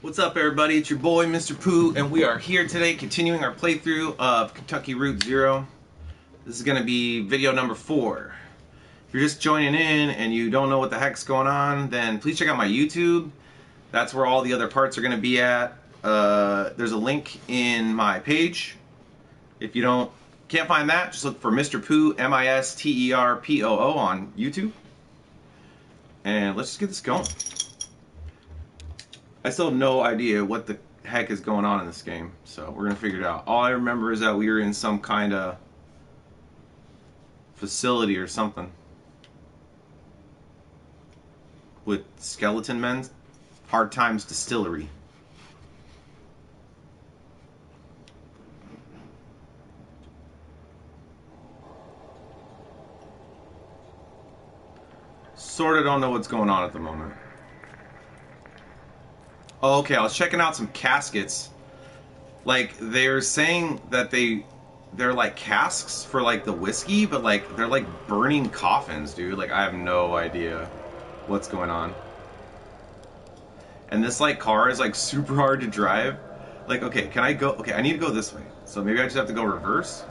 What's up, everybody? It's your boy, Mr. Pooh, and we are here today continuing our playthrough of Kentucky Route Zero. This is going to be video number 4. If you're just joining in and you don't know what the heck's going on, then please check out my YouTube. That's where all the other parts are going to be at. There's a link in my page. If you can't find that, just look for Mr. Pooh, M-I-S-T-E-R-P-O-O on YouTube. And let's just get this going. I still have no idea what the heck is going on in this game, so we're gonna figure it out. All I remember is that we were in some kind of facility or something with skeleton men. Hard Times Distillery. Sorta don't know what's going on at the moment. Oh, okay, I was checking out some caskets. Like, they're saying that they're like casks for like the whiskey, but like they're like burning coffins, dude. Like, I have no idea what's going on. And this like car is like super hard to drive. Like, okay, can I go? Okay, I need to go this way. So maybe I just have to go reverse.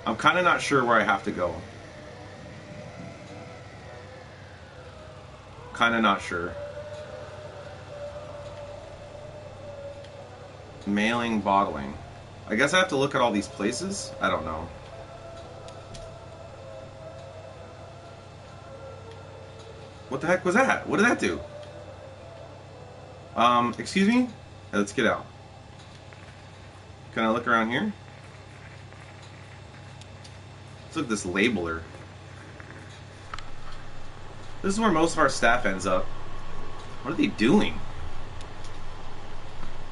I'm kind of not sure where I have to go. Kind of not sure. Mailing, bottling. I guess I have to look at all these places? I don't know. What the heck was that? What did that do? Excuse me? Let's get out. Can I look around here? Let's look at this labeler. This is where most of our staff ends up. What are they doing?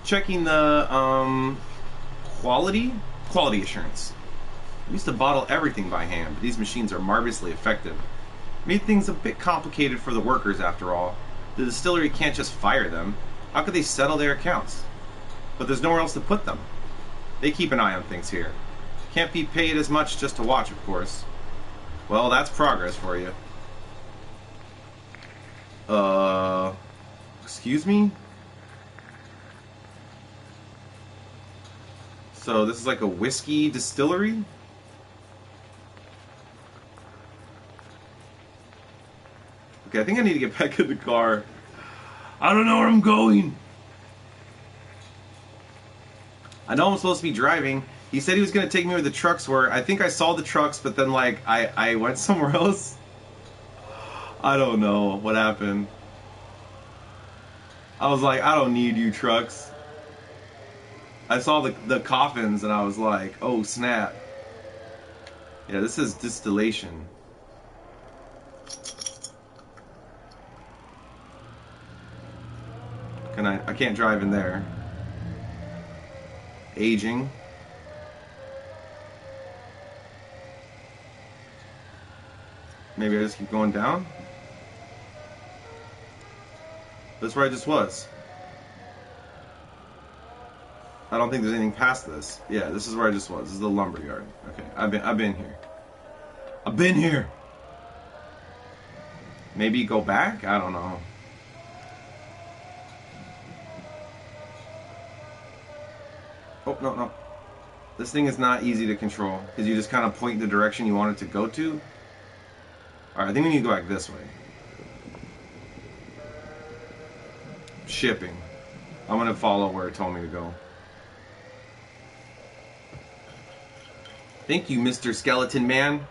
Checking the quality assurance. We used to bottle everything by hand, but these machines are marvelously effective. Made things a bit complicated for the workers after all. The distillery can't just fire them. How could they settle their accounts? But there's nowhere else to put them. They keep an eye on things here. Can't be paid as much just to watch, of course. Well, that's progress for you. Excuse me? So this is like a whiskey distillery? Okay, I think I need to get back in the car. I don't know where I'm going. I know I'm supposed to be driving. He said he was going to take me where the trucks were. I think I saw the trucks, but then like I went somewhere else. I don't know what happened. I was like, I don't need you trucks. I saw the coffins and I was like, oh snap. Yeah, this is distillation. I can't drive in there. Aging. Maybe I just keep going down? That's where I just was. I don't think there's anything past this. Yeah, this is where I just was. This is the lumberyard. Okay, I've been here. I've been here. Maybe go back? I don't know. Oh, no. This thing is not easy to control because you just kind of point the direction you want it to go to. Alright, I think we need to go back this way. Shipping. I'm gonna follow where it told me to go. Thank you, Mr. Skeleton Man.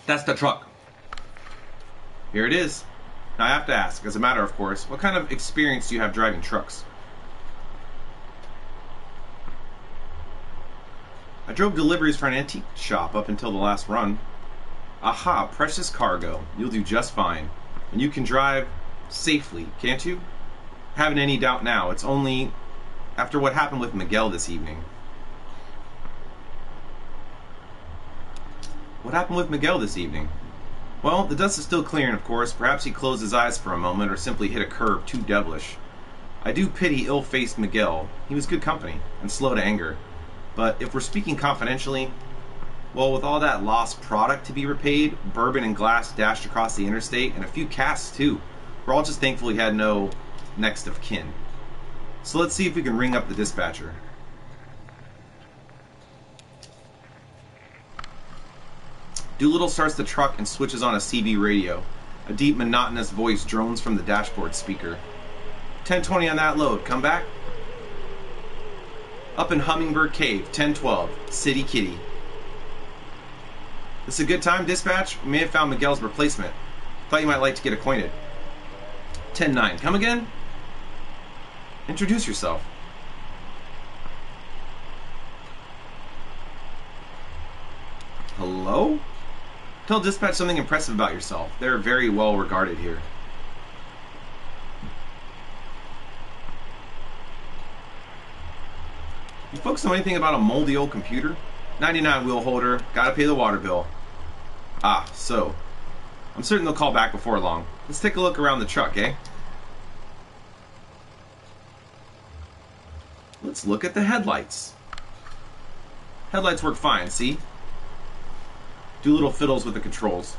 That's the truck. Here it is. Now I have to ask, as a matter of course, what kind of experience do you have driving trucks? I drove deliveries for an antique shop up until the last run. Aha, precious cargo. You'll do just fine. And you can drive safely, can't you? Haven't any doubt now. It's only after what happened with Miguel this evening. What happened with Miguel this evening? Well, the dust is still clearing, of course. Perhaps he closed his eyes for a moment or simply hit a curve too devilish. I do pity ill-faced Miguel. He was good company and slow to anger. But if we're speaking confidentially, Well, with all that lost product to be repaid, bourbon and glass dashed across the interstate, and a few casks too. We're all just thankful he had no next of kin. So let's see if we can ring up the dispatcher. Doolittle starts the truck and switches on a CB radio. A deep, monotonous voice drones from the dashboard speaker. 1020 on that load. Come back. Up in Hummingbird Cave, 1012. City Kitty. This is a good time, dispatch? We may have found Miguel's replacement. Thought you might like to get acquainted. 10-9. Come again? Introduce yourself. Hello? Tell dispatch something impressive about yourself. They're very well regarded here. You folks know anything about a moldy old computer? 99 wheel holder, gotta pay the water bill. Ah, so. I'm certain they'll call back before long. Let's take a look around the truck, eh? Let's look at the headlights. Headlights work fine, see? Do little fiddles with the controls.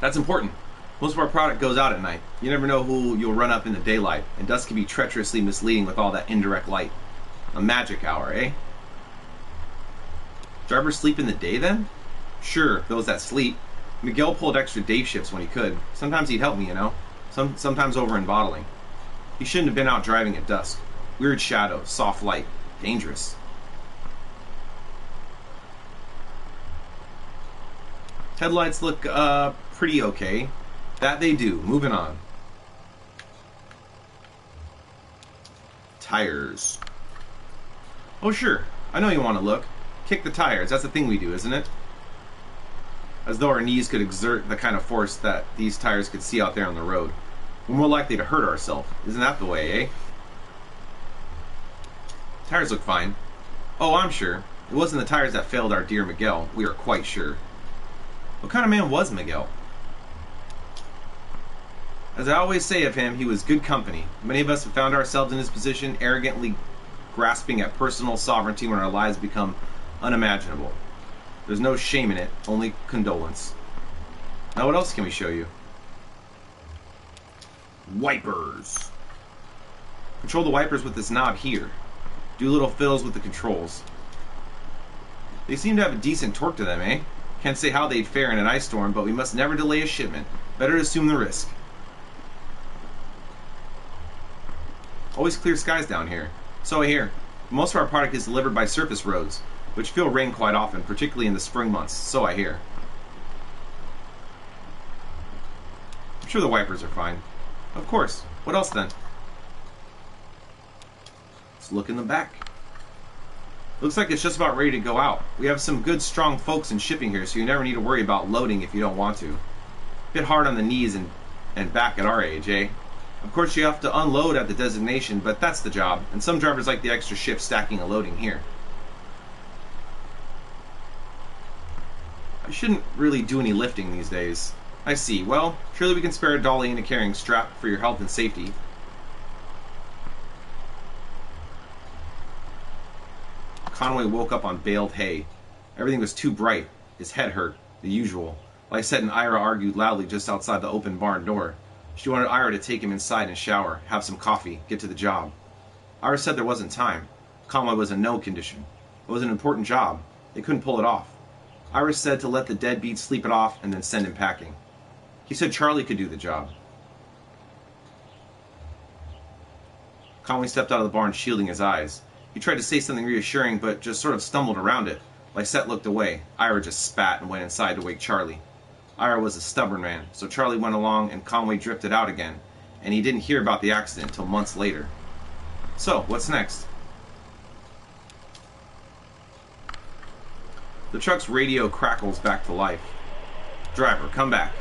That's important. Most of our product goes out at night. You never know who you'll run up in the daylight, and dusk can be treacherously misleading with all that indirect light. A magic hour, eh? Drivers sleep in the day then? Sure, those that sleep. Miguel pulled extra day shifts when he could. Sometimes he'd help me, you know. Sometimes over in bottling. He shouldn't have been out driving at dusk. Weird shadows, soft light, dangerous. Headlights look pretty okay. That they do. Moving on. Tires. Oh sure, I know you want to look. Kick the tires, that's the thing we do, isn't it? As though our knees could exert the kind of force that these tires could see out there on the road. We're more likely to hurt ourselves. Isn't that the way, eh? Tires look fine. Oh, I'm sure. It wasn't the tires that failed our dear Miguel. We are quite sure. What kind of man was Miguel? As I always say of him, he was good company. Many of us have found ourselves in his position, arrogantly grasping at personal sovereignty when our lives become unimaginable. There's no shame in it, only condolence. Now what else can we show you? Wipers. Control the wipers with this knob here. Do little fiddles with the controls. They seem to have a decent torque to them, eh? Can't say how they'd fare in an ice storm, but we must never delay a shipment. Better to assume the risk. Always clear skies down here. So I hear. Most of our product is delivered by surface roads, which feel rain quite often, particularly in the spring months. So I hear. I'm sure the wipers are fine. Of course. What else then? Let's look in the back. Looks like it's just about ready to go out. We have some good, strong folks in shipping here, so you never need to worry about loading if you don't want to. Bit hard on the knees and back at our age, eh? Of course, you have to unload at the designation, but that's the job. And some drivers like the extra shift stacking and loading here. I shouldn't really do any lifting these days. I see. Well, surely we can spare a dolly and a carrying strap for your health and safety. Conway woke up on baled hay. Everything was too bright. His head hurt, the usual. Lysette and Ira argued loudly just outside the open barn door. She wanted Ira to take him inside and shower, have some coffee, get to the job. Ira said there wasn't time. Conway was in no condition. It was an important job. They couldn't pull it off. Ira said to let the deadbeat sleep it off and then send him packing. He said Charlie could do the job. Conway stepped out of the barn, shielding his eyes. He tried to say something reassuring, but just sort of stumbled around it. Lysette looked away. Ira just spat and went inside to wake Charlie. Ira was a stubborn man, so Charlie went along and Conway drifted out again, and he didn't hear about the accident until months later. So, what's next? The truck's radio crackles back to life. Driver, come back.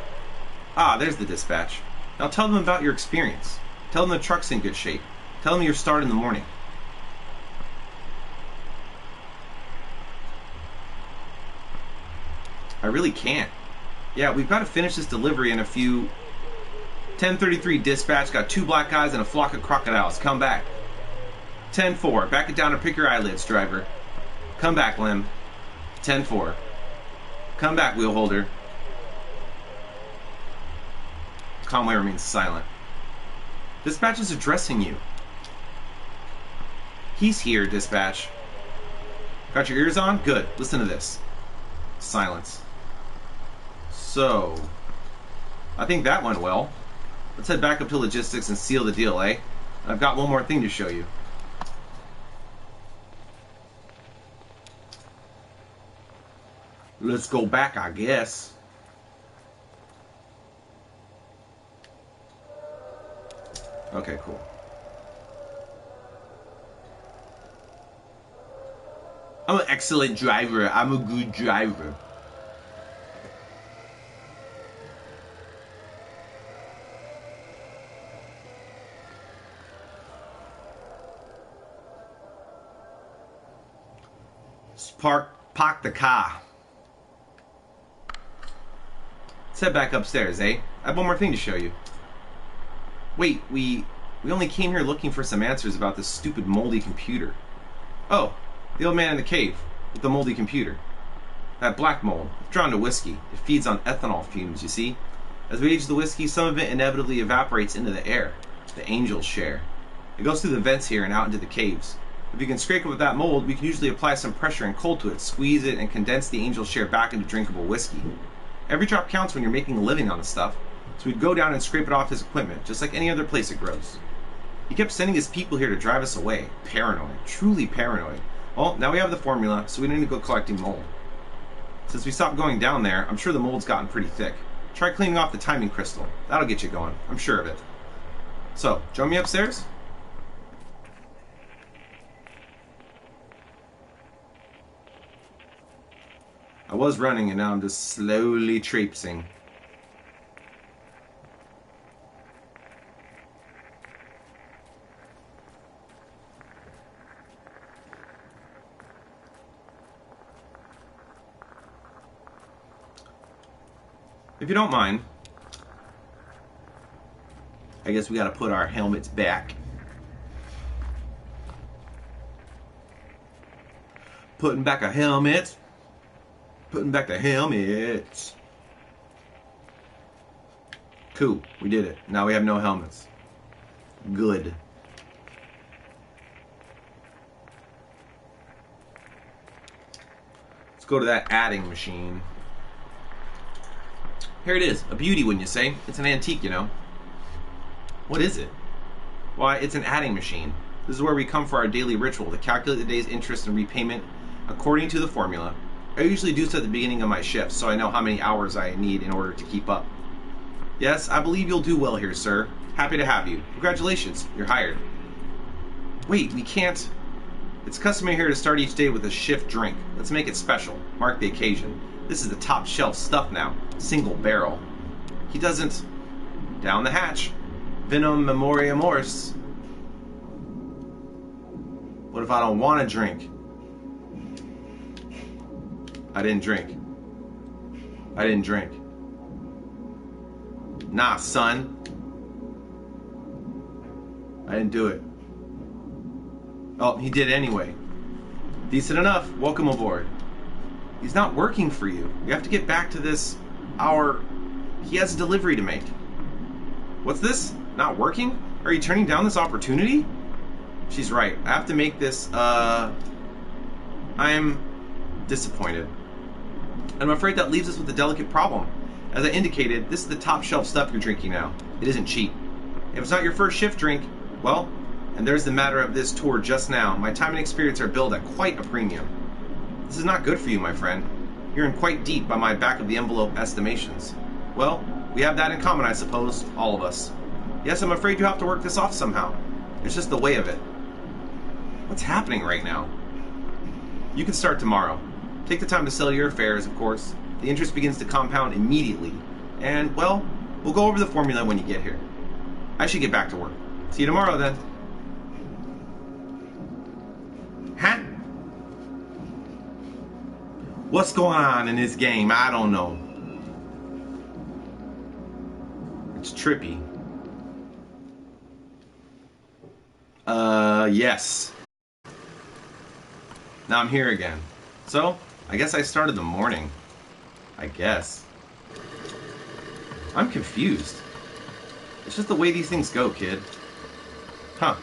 Ah, there's the dispatch. Now tell them about your experience. Tell them the truck's in good shape. Tell them your start in the morning. I really can't. Yeah, we've got to finish this delivery in a few... 1033 dispatch, got 2 black guys and a flock of crocodiles. Come back. 10-4, back it down and pick your eyelids, driver. Come back, Lem. 10-4. Come back, wheel holder. Conway remains silent. Dispatch is addressing you. He's here, Dispatch. Got your ears on? Good. Listen to this. Silence. So, I think that went well. Let's head back up to logistics and seal the deal, eh? I've got one more thing to show you. Let's go back, I guess. Okay, cool. I'm an excellent driver. I'm a good driver. Park the car. Let's head back upstairs, eh? I have one more thing to show you. Wait, we only came here looking for some answers about this stupid moldy computer. Oh, the old man in the cave with the moldy computer. That black mold, drawn to whiskey. It feeds on ethanol fumes, you see. As we age the whiskey, some of it inevitably evaporates into the air. The angels share. It goes through the vents here and out into the caves. If you can scrape it with that mold, we can usually apply some pressure and cold to it, squeeze it, and condense the angel share back into drinkable whiskey. Every drop counts when you're making a living on the stuff, so we'd go down and scrape it off his equipment, just like any other place it grows. He kept sending his people here to drive us away. Paranoid. Truly paranoid. Well, now we have the formula, so we don't need to go collecting mold. Since we stopped going down there, I'm sure the mold's gotten pretty thick. Try cleaning off the timing crystal. That'll get you going. I'm sure of it. So, join me upstairs? I was running and now I'm just slowly traipsing. If you don't mind, I guess we gotta put our helmets back. Putting back our helmets. Putting back the helmets. Cool, we did it. Now we have no helmets. Good. Let's go to that adding machine. Here it is. A beauty, wouldn't you say? It's an antique, you know. What is it? Why, it's an adding machine. This is where we come for our daily ritual to calculate the day's interest and repayment according to the formula. I usually do so at the beginning of my shift, so I know how many hours I need in order to keep up. Yes, I believe you'll do well here, sir. Happy to have you. Congratulations, you're hired. Wait, we can't... It's customary here to start each day with a shift drink. Let's make it special. Mark the occasion. This is the top shelf stuff now. Single barrel. He doesn't... Down the hatch. Vinum memoria mors. What if I don't want to drink? I didn't drink. I didn't drink. Nah, son. I didn't do it. Oh, he did anyway. Decent enough. Welcome aboard. He's not working for you. You have to get back to this. He has a delivery to make. What's this? Not working? Are you turning down this opportunity? She's right. I have to make this, I'm disappointed. I'm afraid that leaves us with a delicate problem. As I indicated, this is the top shelf stuff you're drinking now. It isn't cheap. If it's not your first shift drink, well, and there's the matter of this tour just now. My time and experience are billed at quite a premium. This is not good for you, my friend. You're in quite deep by my back-of-the-envelope estimations. Well, we have that in common, I suppose, all of us. Yes, I'm afraid you have to work this off somehow. It's just the way of it. What's happening right now? You can start tomorrow. Take the time to settle your affairs, of course. The interest begins to compound immediately. And, well, we'll go over the formula when you get here. I should get back to work. See you tomorrow, then. Huh? What's going on in this game? I don't know. It's trippy. Yes. Now I'm here again. So, I guess I started the morning. I guess. I'm confused. It's just the way these things go, kid. Huh.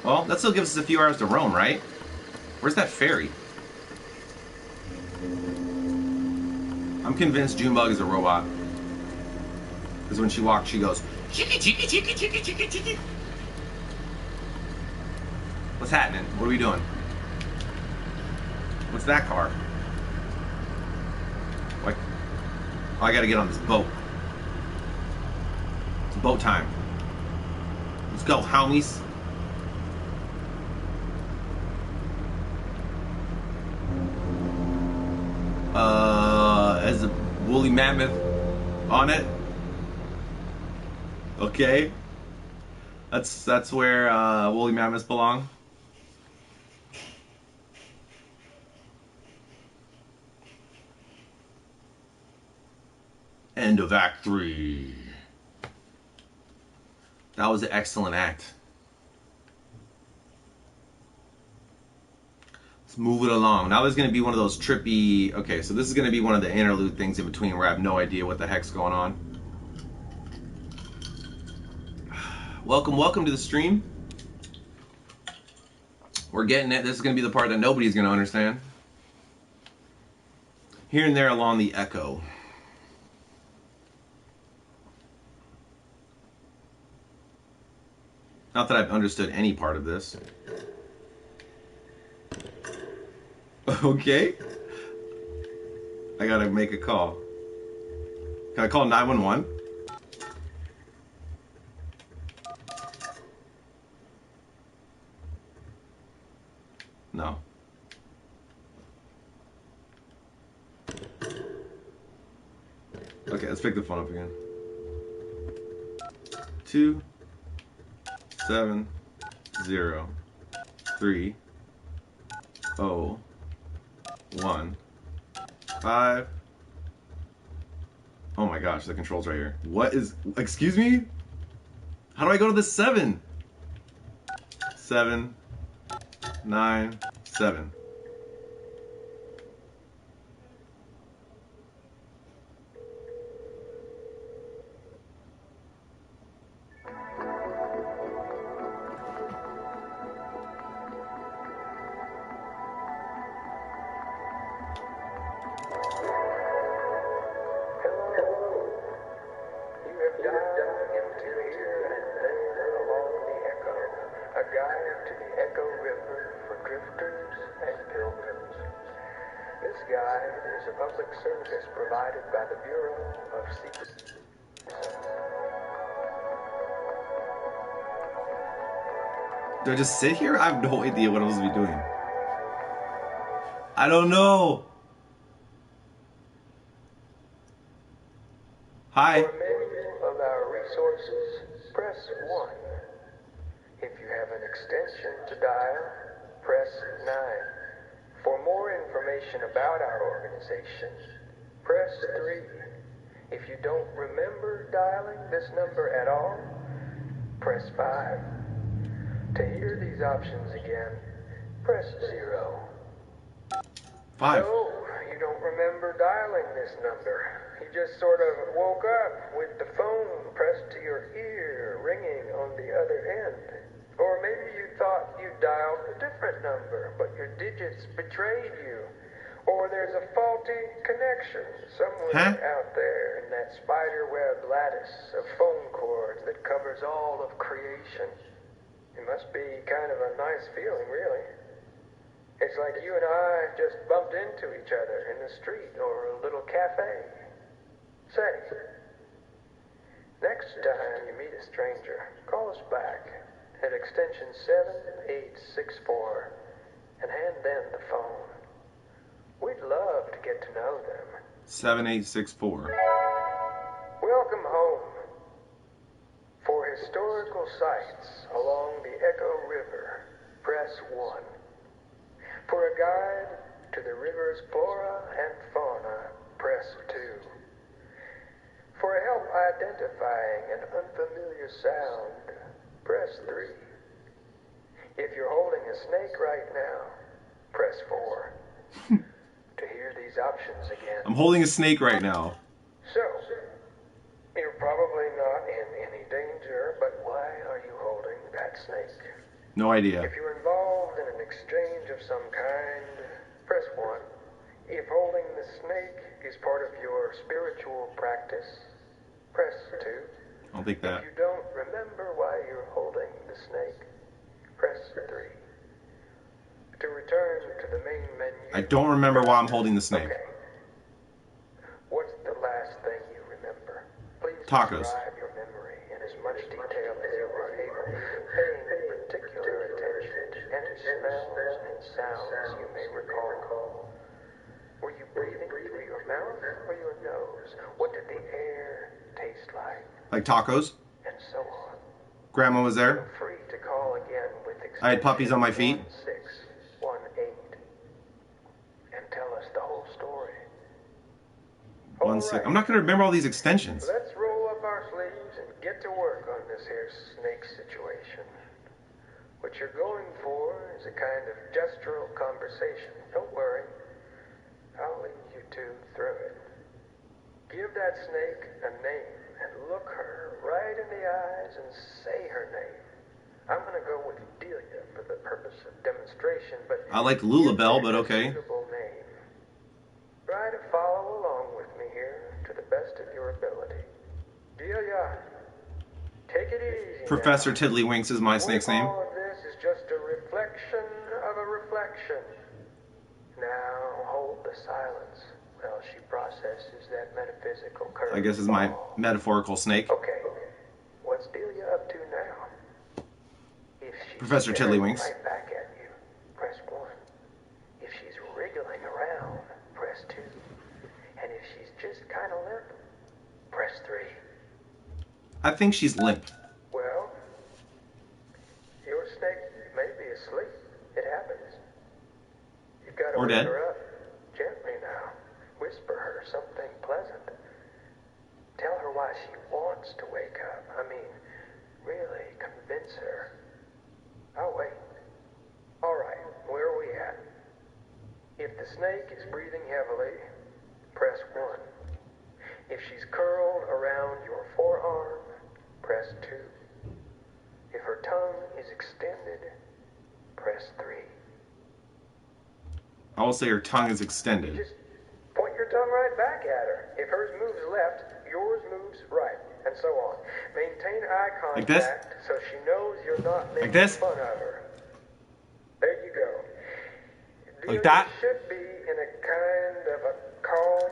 Well, that still gives us a few hours to roam, right? Where's that ferry? I'm convinced Junebug is a robot. Because when she walks, she goes, chicka, chicka, chicka, chicka, chicka, chicka. What's happening? What are we doing? What's that car? What? Oh, I gotta get on this boat. It's boat time. Let's go, homies. As a woolly mammoth on it. Okay. That's where woolly mammoths belong. End of Act 3. That was an excellent act. Let's move it along. Now there's going to be one of those trippy... Okay, so this is going to be one of the interlude things in between where I have no idea what the heck's going on. Welcome to the stream. We're getting it. This is going to be the part that nobody's going to understand. Here and there along the echo. Not that I've understood any part of this. Okay. I gotta make a call. Can I call 911? No. Okay, let's pick the phone up again. 2 7 0 3 0 1 5. Oh my gosh, the controls right here. What is... Excuse me? How do I go to the 7? 7 9 7. Do I just sit here? I have no idea what I'm supposed to be doing. I don't know. Hi. For many of our resources, press 1. If you have an extension to dial, press 9. For more information about our organization, press 3. If you don't remember dialing this number at all, press 5. To hear these options again, press 0. 5. No, you don't remember dialing this number. You just sort of woke up with the phone pressed to your ear, ringing on the other end. Or maybe you thought you dialed a different number, but your digits betrayed you. Or there's a faulty connection somewhere out there in that spiderweb lattice of phone cords that covers all of creation. It must be kind of a nice feeling, really. It's like you and I just bumped into each other in the street or a little cafe. Say, next time you meet a stranger, call us back at extension 7864 and hand them the phone. We'd love to get to know them. 7864. Welcome home. For historical sites along the Echo River, press 1. For a guide to the river's flora and fauna, press 2. For help identifying an unfamiliar sound, press 3. If you're holding a snake right now, press 4. To hear the these options again. I'm holding a snake right now. So, you're probably not in any danger, but why are you holding that snake? No idea. If you're involved in an exchange of some kind, press 1. If holding the snake is part of your spiritual practice, press 2. I'll take that. If you don't remember why you're holding the snake, press 3. To return to the main menu... I don't remember why I'm holding the snake. Okay. What's the last thing you remember? Please Tacos. describe your memory in as much detail as you are able, paying particular attention to any smells and sounds you may recall. Were you breathing through your mouth or your nose? What did the air taste like? Like tacos. And so on. Grandma was there. Feel free to call again with I had puppies on my feet. 1618 and tell us the whole story. One sec. I'm not going to remember all these extensions. Let's roll up our sleeves and get to work on this here snake situation. What you're going for is a kind of gestural conversation. Don't worry. I'll lead you two through it. Give that snake a name and look her right in the eyes and say her name. I'm going to go with Delia for the purpose of demonstration, but... I like Lulabelle, but okay. ...suitable name. Try to follow along with me here to the best of your ability. Delia, take it easy. Professor now. Tiddlywinks is my snake's name. All of this is just a reflection of a reflection. Now hold the silence while she processes that metaphysical curve. I guess it's my metaphorical snake. Okay, what's Delia up to now? If she's Professor staring Tiddlywinks. right back at you, press 1. If she's wriggling around, press 2. And if she's just kind of limp, press 3. I think she's limp. Well, your snake may be asleep. It happens. You've got to Or wake dead. her up gently now. Whisper her something pleasant. Tell her why she wants to wake up. I mean, really convince her. I'll wait. All right, where are we at? If the snake is breathing heavily, press 1. If she's curled around your forearm, press 2. If her tongue is extended, press 3. I will say her tongue is extended. Just point your tongue right back at her. If hers moves left, yours moves right, and so on. Maintain eye contact Like this? so she knows you're not making Like this? fun of her. There you go. Like that? You should be in a kind of a calm,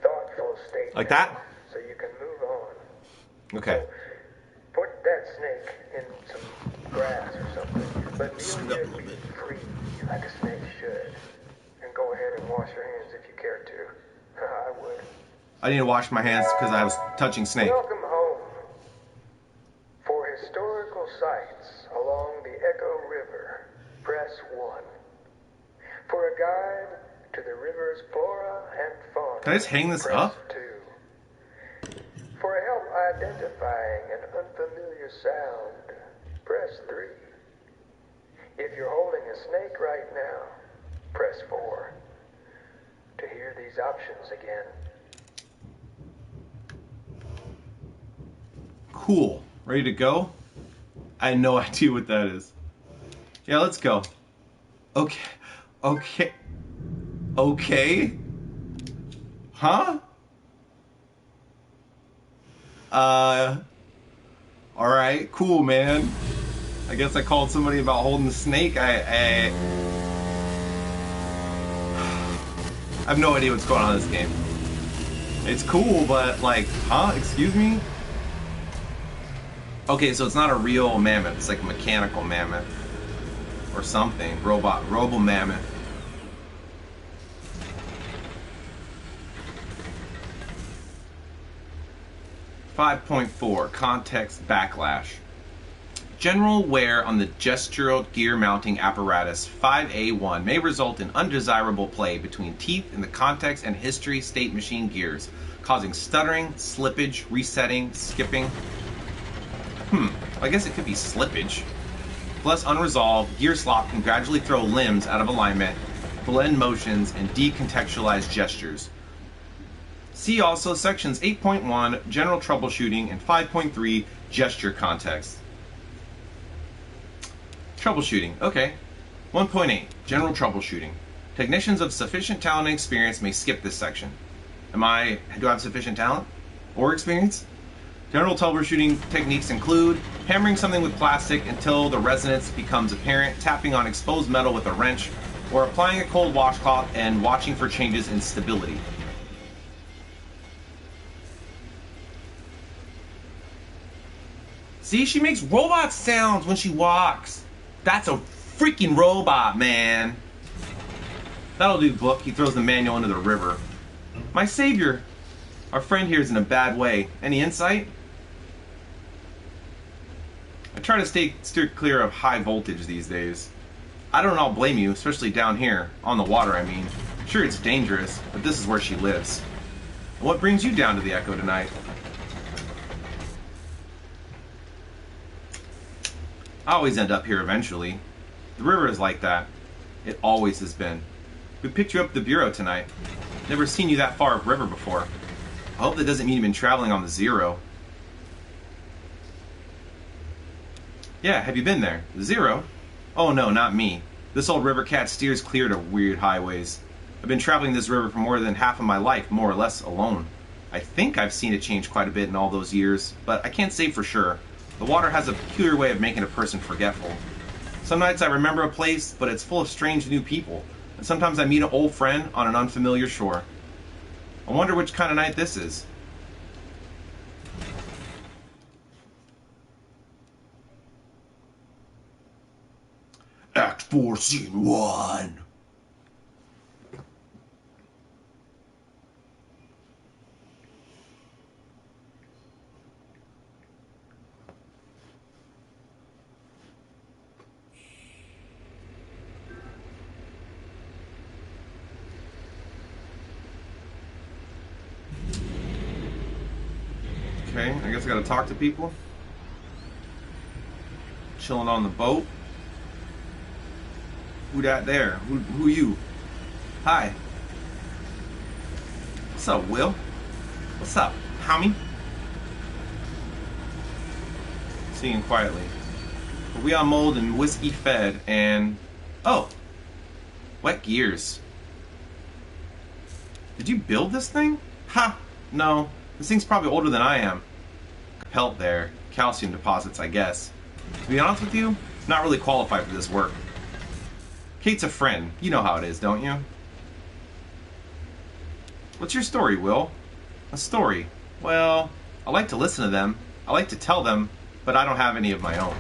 thoughtful state. Like now, that? So you can move on. Okay. Put that snake in some grass or something. But Delia be free like a snake should. And go ahead and wash your hands if you care to. I would. I need to wash my hands because I was touching snake. Welcome home. For historical sites along the Echo River, press 1. For a guide to the river's flora and fauna, Can I just hang this press up? 2. For help identifying an unfamiliar sound, press 3. If you're holding a snake right now, press 4. To hear these options again. Cool. Ready to go? I had no idea what that is. Yeah, let's go. Okay. Okay. Okay. Huh? Alright, cool, man. I guess I called somebody about holding the snake. I have no idea what's going on in this game. It's cool, but like, huh? Excuse me? Okay, so it's not a real mammoth. It's like a mechanical mammoth. Or something. Robo mammoth. .4 Context Backlash. General wear on the gestural gear mounting apparatus 5A1 may result in undesirable play between teeth in the context and history state machine gears, causing stuttering, slippage, resetting, skipping. I guess it could be slippage. Plus unresolved, gear slop can gradually throw limbs out of alignment, blend motions, and decontextualize gestures. See also sections 8.1, General Troubleshooting, and 5.3, Gesture Context. Troubleshooting, okay. 1.8, General Troubleshooting. Technicians of sufficient talent and experience may skip this section. Do I have sufficient talent or experience? General troubleshooting techniques include hammering something with plastic until the resonance becomes apparent, tapping on exposed metal with a wrench, or applying a cold washcloth and watching for changes in stability. See, she makes robot sounds when she walks. That's a freaking robot, man. That'll do, book. He throws the manual into the river. My savior. Our friend here is in a bad way. Any insight? I try to steer clear of high voltage these days. I don't all blame you, especially down here. On the water, I mean. Sure, it's dangerous, but this is where she lives. And what brings you down to the Echo tonight? I always end up here eventually. The river is like that. It always has been. We picked you up at the Bureau tonight. Never seen you that far upriver before. I hope that doesn't mean you've been traveling on the Zero. Yeah, have you been there? The Zero? Oh no, not me. This old river cat steers clear to weird highways. I've been traveling this river for more than half of my life, more or less alone. I think I've seen it change quite a bit in all those years, but I can't say for sure. The water has a peculiar way of making a person forgetful. Some nights I remember a place, but it's full of strange new people. And sometimes I meet an old friend on an unfamiliar shore. I wonder which kind of night this is. Act 4, Scene 1. Okay, I guess I gotta talk to people. Chilling on the boat. Who that there? Who you? Hi. What's up, Will? What's up, homie? Singing quietly. We on mold and whiskey fed and... Oh! Wet gears. Did you build this thing? Ha! No. This thing's probably older than I am. Pelt there. Calcium deposits, I guess. To be honest with you, I'm not really qualified for this work. Kate's a friend. You know how it is, don't you? What's your story, Will? A story? Well, I like to listen to them. I like to tell them, but I don't have any of my own.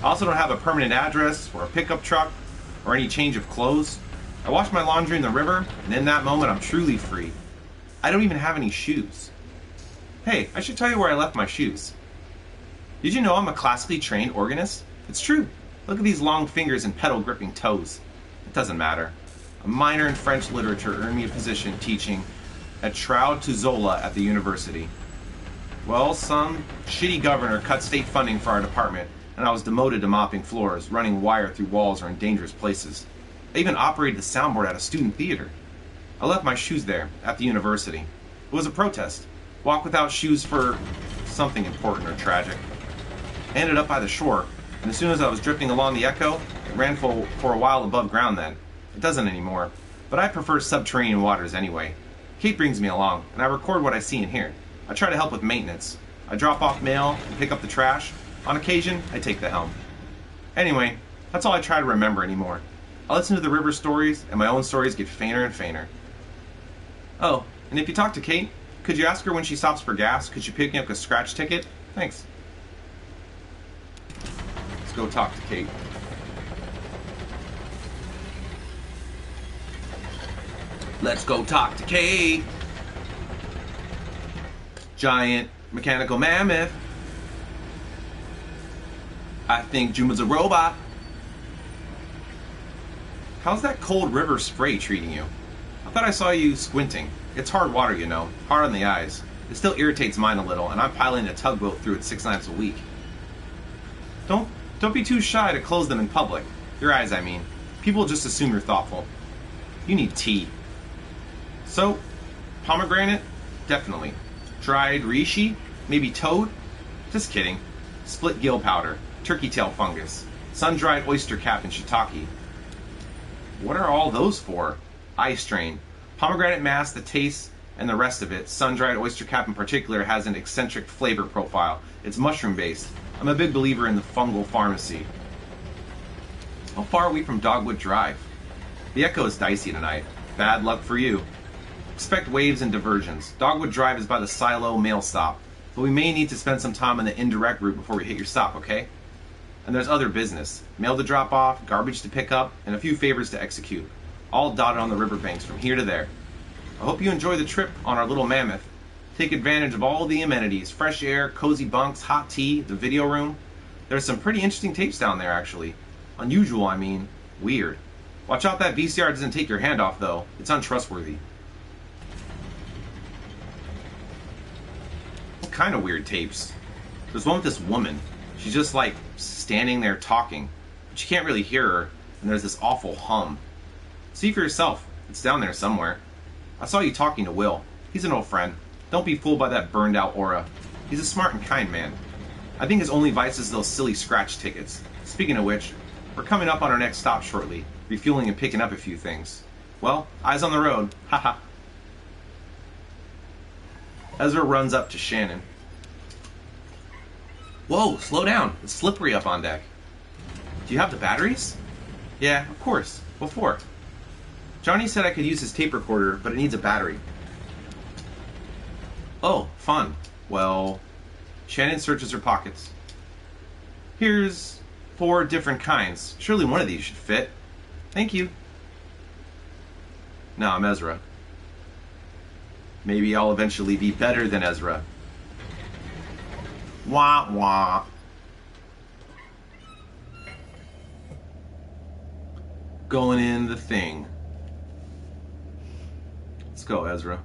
I also don't have a permanent address or a pickup truck or any change of clothes. I wash my laundry in the river, and in that moment I'm truly free. I don't even have any shoes. Hey, I should tell you where I left my shoes. Did you know I'm a classically trained organist? It's true. Look at these long fingers and pedal-gripping toes. It doesn't matter. A minor in French literature earned me a position teaching at Troud to Zola at the university. Well, some shitty governor cut state funding for our department, and I was demoted to mopping floors, running wire through walls, or in dangerous places. I even operated the soundboard at a student theater. I left my shoes there, at the university. It was a protest. Walk without shoes for something important or tragic. I ended up by the shore, and as soon as I was drifting along the Echo, it ran for a while above ground then. It doesn't anymore, but I prefer subterranean waters anyway. Kate brings me along, and I record what I see and hear. I try to help with maintenance. I drop off mail and pick up the trash. On occasion, I take the helm. Anyway, that's all I try to remember anymore. I listen to the river stories, and my own stories get fainter and fainter. Oh, and if you talk to Kate, could you ask her when she stops for gas? Could you pick me up a scratch ticket? Thanks. Let's go talk to Kate. Let's go talk to Kate. Giant mechanical mammoth. I think Juma's a robot. How's that cold river spray treating you? I thought I saw you squinting. It's hard water, you know. Hard on the eyes. It still irritates mine a little, and I'm piloting a tugboat through it 6 nights a week. Don't be too shy to close them in public. Your eyes, I mean. People just assume you're thoughtful. You need tea. So, pomegranate? Definitely. Dried reishi? Maybe toad? Just kidding. Split gill powder. Turkey tail fungus. Sun-dried oyster cap and shiitake. What are all those for? Eye strain. Pomegranate mask, the taste, and the rest of it. Sun-dried oyster cap in particular has an eccentric flavor profile. It's mushroom-based. I'm a big believer in the fungal pharmacy. How far are we from Dogwood Drive? The echo is dicey tonight. Bad luck for you. Expect waves and diversions. Dogwood Drive is by the Silo mail stop, but we may need to spend some time on the indirect route before we hit your stop, okay? And there's other business. Mail to drop off, garbage to pick up, and a few favors to execute. All dotted on the riverbanks from here to there. I hope you enjoy the trip on our little mammoth. Take advantage of all the amenities. Fresh air, cozy bunks, hot tea, the video room. There's some pretty interesting tapes down there, actually. Unusual, I mean. Weird. Watch out that VCR doesn't take your hand off, though. It's untrustworthy. What kind of weird tapes? There's one with this woman. She's just like standing there talking, but you can't really hear her, and there's this awful hum. See for yourself. It's down there somewhere. I saw you talking to Will. He's an old friend. Don't be fooled by that burned out aura. He's a smart and kind man. I think his only vice is those silly scratch tickets. Speaking of which, we're coming up on our next stop shortly, refueling and picking up a few things. Well, eyes on the road. Haha. Ezra runs up to Shannon. Whoa, slow down. It's slippery up on deck. Do you have the batteries? Yeah, of course. What for? Johnny said I could use his tape recorder, but it needs a battery. Oh, fun. Well, Shannon searches her pockets. Here's 4 different kinds. Surely one of these should fit. Thank you. Now I'm Ezra. Maybe I'll eventually be better than Ezra. Wah wah. Going in the thing. Let's go, Ezra.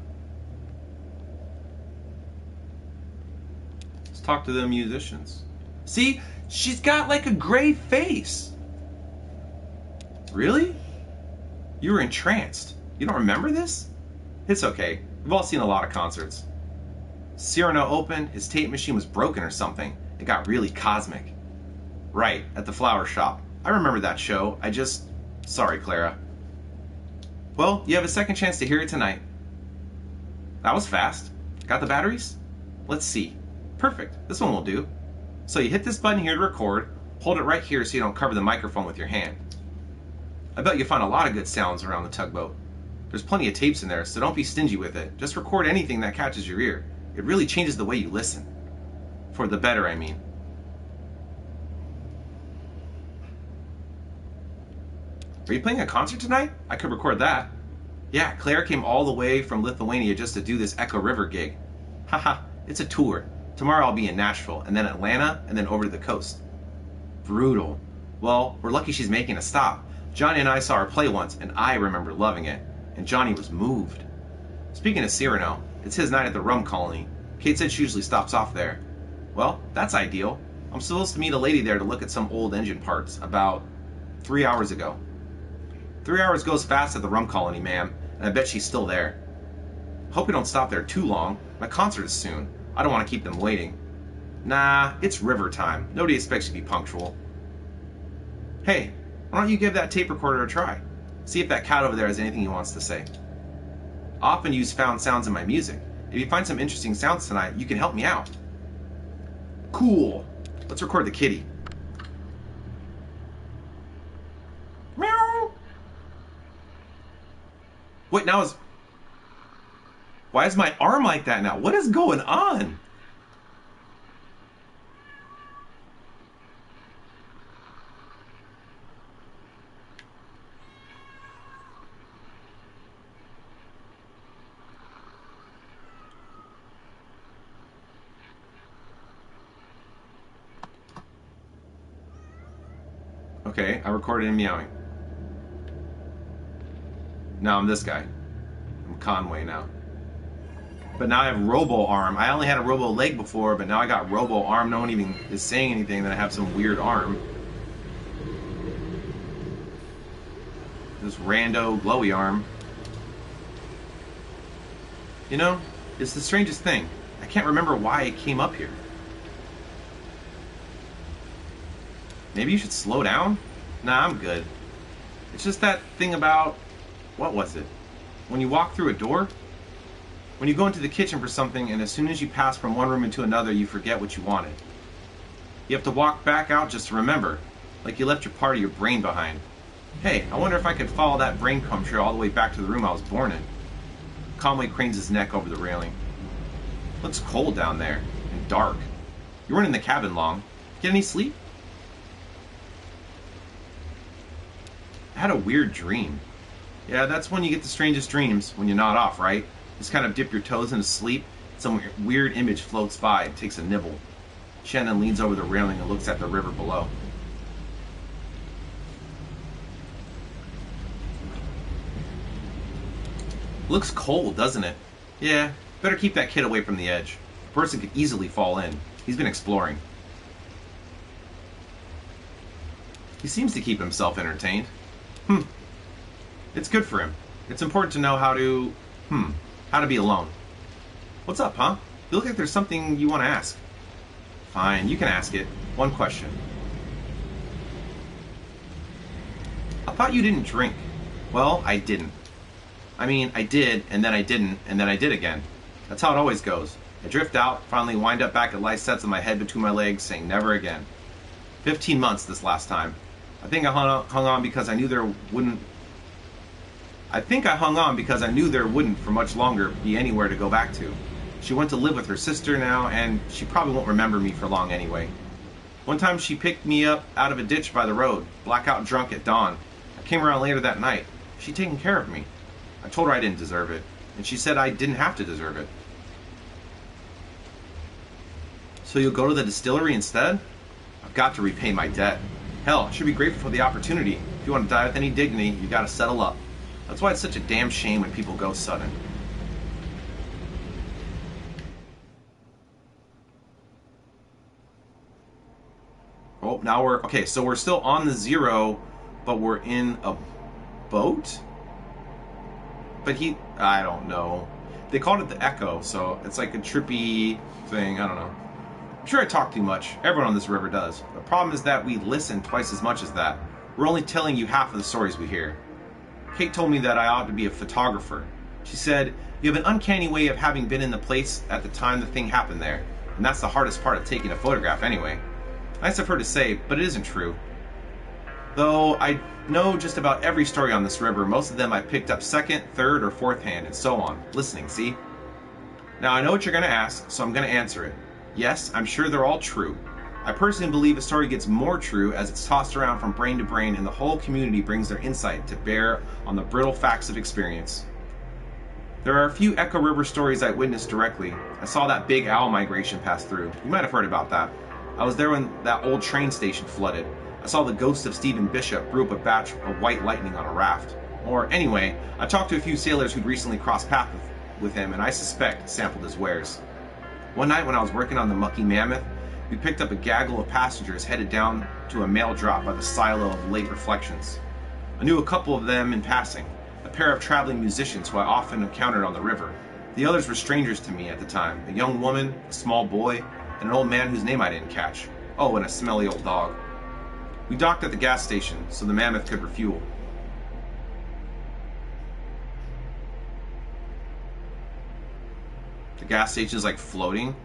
Let's talk to the musicians. See? She's got like a gray face. Really? You were entranced. You don't remember this? It's okay. We've all seen a lot of concerts. Cyrano opened, his tape machine was broken or something. It got really cosmic. Right, at the flower shop. I remember that show. Sorry, Clara. Well, you have a second chance to hear it tonight. That was fast. Got the batteries? Let's see. Perfect. This one will do. So you hit this button here to record. Hold it right here so you don't cover the microphone with your hand. I bet you'll find a lot of good sounds around the tugboat. There's plenty of tapes in there, so don't be stingy with it. Just record anything that catches your ear. It really changes the way you listen. For the better, I mean. Are you playing a concert tonight? I could record that. Yeah, Claire came all the way from Lithuania just to do this Echo River gig. Haha, it's a tour. Tomorrow I'll be in Nashville, and then Atlanta, and then over to the coast. Brutal. Well, we're lucky she's making a stop. Johnny and I saw her play once, and I remember loving it. And Johnny was moved. Speaking of Cyrano, it's his night at the Rum Colony. Kate said she usually stops off there. Well, that's ideal. I'm supposed to meet a lady there to look at some old engine parts about 3 hours ago. 3 hours goes fast at the Rum Colony, ma'am, and I bet she's still there. Hope we don't stop there too long. My concert is soon. I don't want to keep them waiting. Nah, it's river time. Nobody expects you to be punctual. Hey, why don't you give that tape recorder a try? See if that cat over there has anything he wants to say. I often use found sounds in my music. If you find some interesting sounds tonight, you can help me out. Cool. Let's record the kitty. Meow. Wait, why is my arm like that now? What is going on? Okay, I recorded him meowing. Now I'm this guy. I'm Conway now. But now I have Robo Arm. I only had a Robo Leg before, but now I got Robo Arm. No one even is saying anything that I have some weird arm. This rando glowy arm. You know, it's the strangest thing. I can't remember why I came up here. Maybe you should slow down? Nah, I'm good. It's just that thing about... What was it? When you walk through a door? When you go into the kitchen for something, and as soon as you pass from one room into another, you forget what you wanted. You have to walk back out just to remember, like you left your part of your brain behind. Hey, I wonder if I could follow that brain crumb trail all the way back to the room I was born in. Conway cranes his neck over the railing. Looks cold down there, and dark. You weren't in the cabin long. Get any sleep? I had a weird dream. Yeah, that's when you get the strangest dreams, when you nod off, right? Just kind of dip your toes into sleep, some weird image floats by and takes a nibble. Shannon leans over the railing and looks at the river below. Looks cold, doesn't it? Yeah, better keep that kid away from the edge. A person could easily fall in. He's been exploring. He seems to keep himself entertained. It's good for him. It's important to know how to be alone. What's up, huh? You look like there's something you want to ask. Fine, you can ask it. One question. I thought you didn't drink. Well, I didn't. I mean, I did, and then I didn't, and then I did again. That's how it always goes. I drift out, finally wind up back at life sets on my head between my legs, saying never again. 15 months this last time. I think I hung on because I knew there wouldn't for much longer be anywhere to go back to. She went to live with her sister now, and she probably won't remember me for long anyway. One time she picked me up out of a ditch by the road, blackout drunk at dawn. I came around later that night. She'd taken care of me. I told her I didn't deserve it, and she said I didn't have to deserve it. So you'll go to the distillery instead? I've got to repay my debt. Hell, I should be grateful for the opportunity. If you want to die with any dignity, you gotta settle up. That's why it's such a damn shame when people go sudden. Oh, now we're... Okay, so we're still on the Zero, but we're in a boat? But I don't know. They called it the Echo, so it's like a trippy thing. I don't know. I'm sure I talk too much. Everyone on this river does. The problem is that we listen twice as much as that. We're only telling you half of the stories we hear. Kate told me that I ought to be a photographer. She said, you have an uncanny way of having been in the place at the time the thing happened there. And that's the hardest part of taking a photograph anyway. Nice of her to say, but it isn't true. Though I know just about every story on this river, most of them I picked up second, third, or fourth hand, and so on. Listening, see? Now I know what you're going to ask, so I'm going to answer it. Yes, I'm sure they're all true. I personally believe a story gets more true as it's tossed around from brain to brain and the whole community brings their insight to bear on the brittle facts of experience. There are a few Echo River stories I witnessed directly. I saw that big owl migration pass through. You might have heard about that. I was there when that old train station flooded. I saw the ghost of Stephen Bishop brew up a batch of white lightning on a raft. Or anyway, I talked to a few sailors who'd recently crossed paths with him and I suspect sampled his wares. One night when I was working on the Mucky Mammoth, we picked up a gaggle of passengers headed down to a mail drop by the silo of Lake Reflections. I knew a couple of them in passing, a pair of traveling musicians who I often encountered on the river. The others were strangers to me at the time, a young woman, a small boy, and an old man whose name I didn't catch. Oh, and a smelly old dog. We docked at the gas station so the Mammoth could refuel. The gas station's like floating.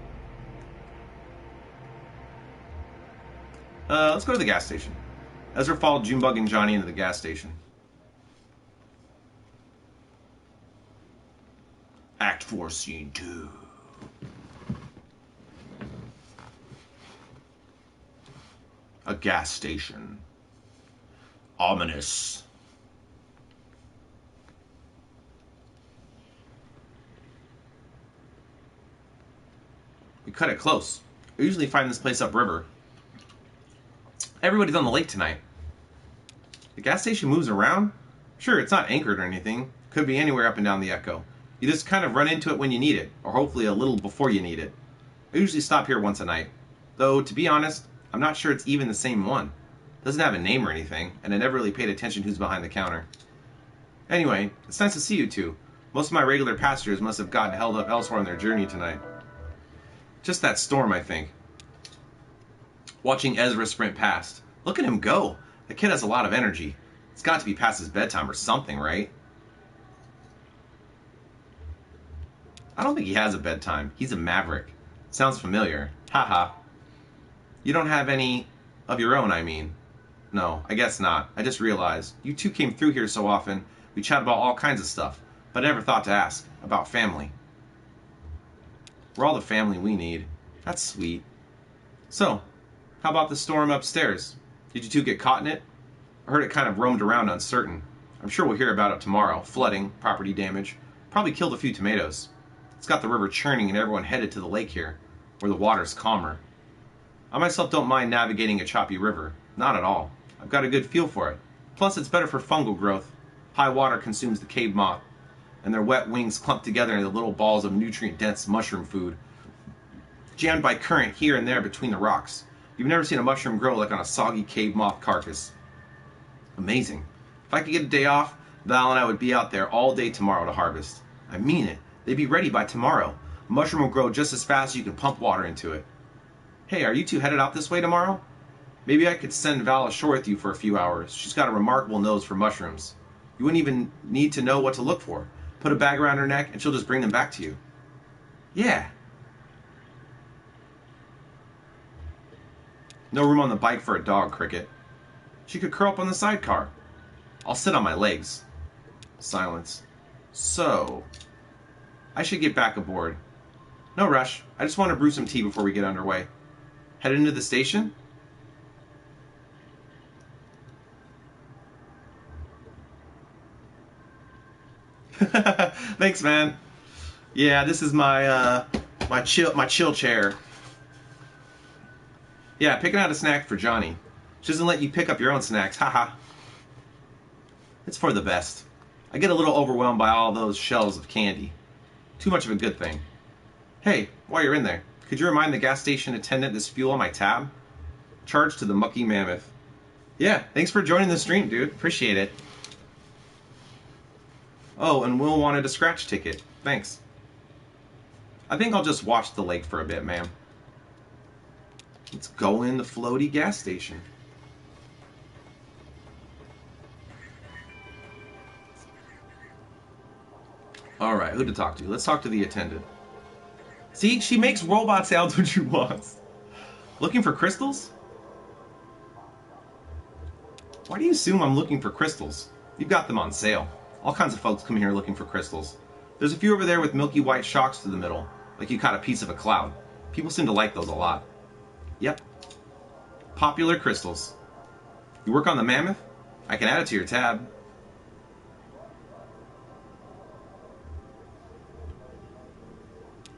Let's go to the gas station. Ezra followed Junebug and Johnny into the gas station. Act 4, Scene 2. A gas station. Ominous. We cut it close. I usually find this place upriver. Everybody's on the lake tonight. The gas station moves around? Sure, it's not anchored or anything. Could be anywhere up and down the Echo. You just kind of run into it when you need it, or hopefully a little before you need it. I usually stop here once a night. Though, to be honest, I'm not sure it's even the same one. It doesn't have a name or anything, and I never really paid attention who's behind the counter. Anyway, it's nice to see you two. Most of my regular passengers must have gotten held up elsewhere on their journey tonight. Just that storm, I think. Watching Ezra sprint past. Look at him go. The kid has a lot of energy. It's got to be past his bedtime or something, right? I don't think he has a bedtime. He's a maverick. Sounds familiar. Haha. You don't have any of your own, I mean. No, I guess not. I just realized. You two came through here so often. We chat about all kinds of stuff. But I never thought to ask. About family. We're all the family we need. That's sweet. So, how about the storm upstairs? Did you two get caught in it? I heard it kind of roamed around uncertain. I'm sure we'll hear about it tomorrow. Flooding, property damage. Probably killed a few tomatoes. It's got the river churning and everyone headed to the lake here, where the water's calmer. I myself don't mind navigating a choppy river. Not at all. I've got a good feel for it. Plus, it's better for fungal growth. High water consumes the cave moth, and their wet wings clump together into little balls of nutrient-dense mushroom food, jammed by current here and there between the rocks. You've never seen a mushroom grow like on a soggy cave moth carcass. Amazing. If I could get a day off, Val and I would be out there all day tomorrow to harvest. I mean it. They'd be ready by tomorrow. A mushroom will grow just as fast as you can pump water into it. Hey, are you two headed out this way tomorrow? Maybe I could send Val ashore with you for a few hours. She's got a remarkable nose for mushrooms. You wouldn't even need to know what to look for. Put a bag around her neck and she'll just bring them back to you. Yeah. No room on the bike for a dog, Cricket. She could curl up on the sidecar. I'll sit on my legs. Silence. So, I should get back aboard. No rush. I just want to brew some tea before we get underway. Headed into the station? Thanks, man. Yeah, this is my my chill chair. Yeah, picking out a snack for Johnny. She doesn't let you pick up your own snacks. Haha. It's for the best. I get a little overwhelmed by all those shelves of candy. Too much of a good thing. Hey, while you're in there, could you remind the gas station attendant this fuel on my tab? Charge to the Mucky Mammoth. Yeah, thanks for joining the stream, dude. Appreciate it. Oh, and Will wanted a scratch ticket. Thanks. I think I'll just watch the lake for a bit, ma'am. Let's go in the floaty gas station. Alright, who to talk to? Let's talk to the attendant. See, she makes robot sounds when she wants. Looking for crystals? Why do you assume I'm looking for crystals? You've got them on sale. All kinds of folks come here looking for crystals. There's a few over there with milky white shocks through the middle, like you caught a piece of a cloud. People seem to like those a lot. Yep. Popular crystals. You work on the Mammoth? I can add it to your tab.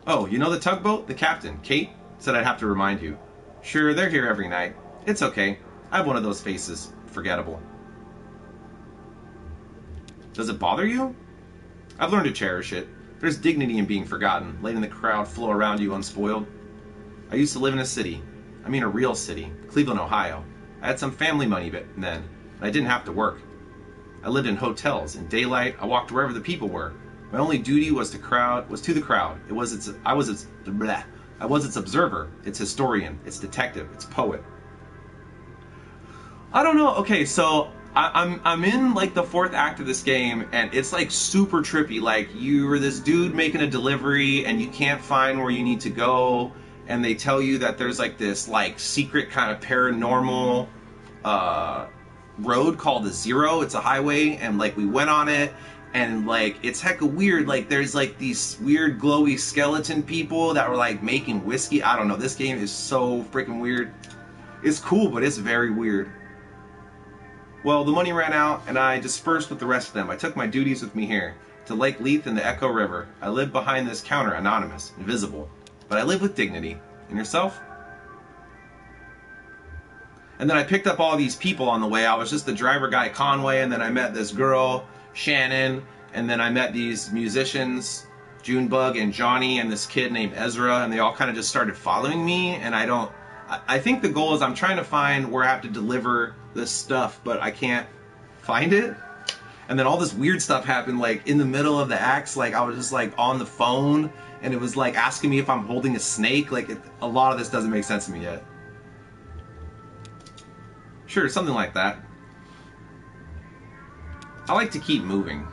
Oh, you know the tugboat? The captain, Kate, said I'd have to remind you. Sure, they're here every night. It's okay. I have one of those faces. Forgettable. Does it bother you? I've learned to cherish it. There's dignity in being forgotten, letting the crowd flow around you unspoiled. I used to live in a city. I mean a real city, Cleveland, Ohio. I had some family money then, and I didn't have to work. I lived in hotels. In daylight, I walked wherever the people were. My only duty was to the crowd. I was its observer, its historian, its detective, its poet. I don't know. Okay, so I'm in like the fourth act of this game, and it's like super trippy. Like you're this dude making a delivery, and you can't find where you need to go, and they tell you that there's like this like secret kind of paranormal road called the Zero. It's a highway, and like we went on it. And, like, it's hecka weird. Like, there's, like, these weird glowy skeleton people that were, like, making whiskey. I don't know. This game is so freaking weird. It's cool, but it's very weird. Well, the money ran out, and I dispersed with the rest of them. I took my duties with me here, to Lake Leith and the Echo River. I live behind this counter, anonymous, invisible. But I live with dignity. And yourself? And then I picked up all these people on the way. I was just the driver guy, Conway, and then I met this girl, Shannon, and then I met these musicians, Junebug and Johnny, and this kid named Ezra, and they all kind of just started following me, and I think the goal is I'm trying to find where I have to deliver this stuff, but I can't find it. And then all this weird stuff happened, like in the middle of the acts. Like I was just like on the phone, and it was like asking me if I'm holding a snake. Like a lot of this doesn't make sense to me yet. Sure, something like that. I like to keep moving.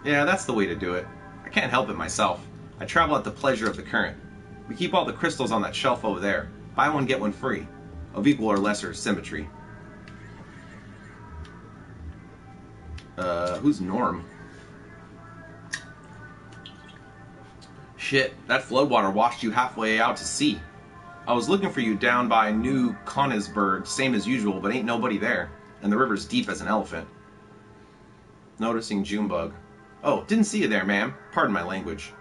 Yeah, that's the way to do it. I can't help it myself. I travel at the pleasure of the current. We keep all the crystals on that shelf over there. Buy one, get one free. Of equal or lesser symmetry. Who's Norm? Shit, that floodwater washed you halfway out to sea. I was looking for you down by New Konigsberg, same as usual, but ain't nobody there. And the river's deep as an elephant. Noticing Junebug. Oh, didn't see you there, ma'am. Pardon my language.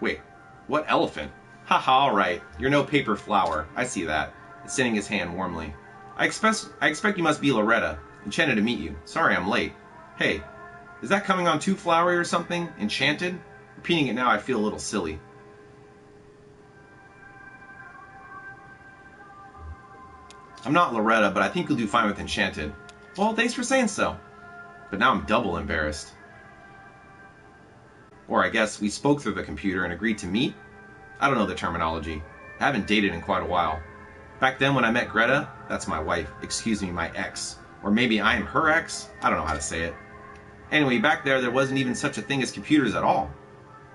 Wait, what elephant? Haha, alright. You're no paper flower. I see that. Extending his hand warmly. I expect you must be Loretta. Enchanted to meet you. Sorry I'm late. Hey, is that coming on too flowery or something? Enchanted? Repeating it now, I feel a little silly. I'm not Loretta, but I think you'll do fine with Enchanted. Well, thanks for saying so. But now I'm double embarrassed. Or I guess we spoke through the computer and agreed to meet? I don't know the terminology. I haven't dated in quite a while. Back then when I met Greta, that's my wife. Excuse me, my ex. Or maybe I am her ex? I don't know how to say it. Anyway, back there wasn't even such a thing as computers at all.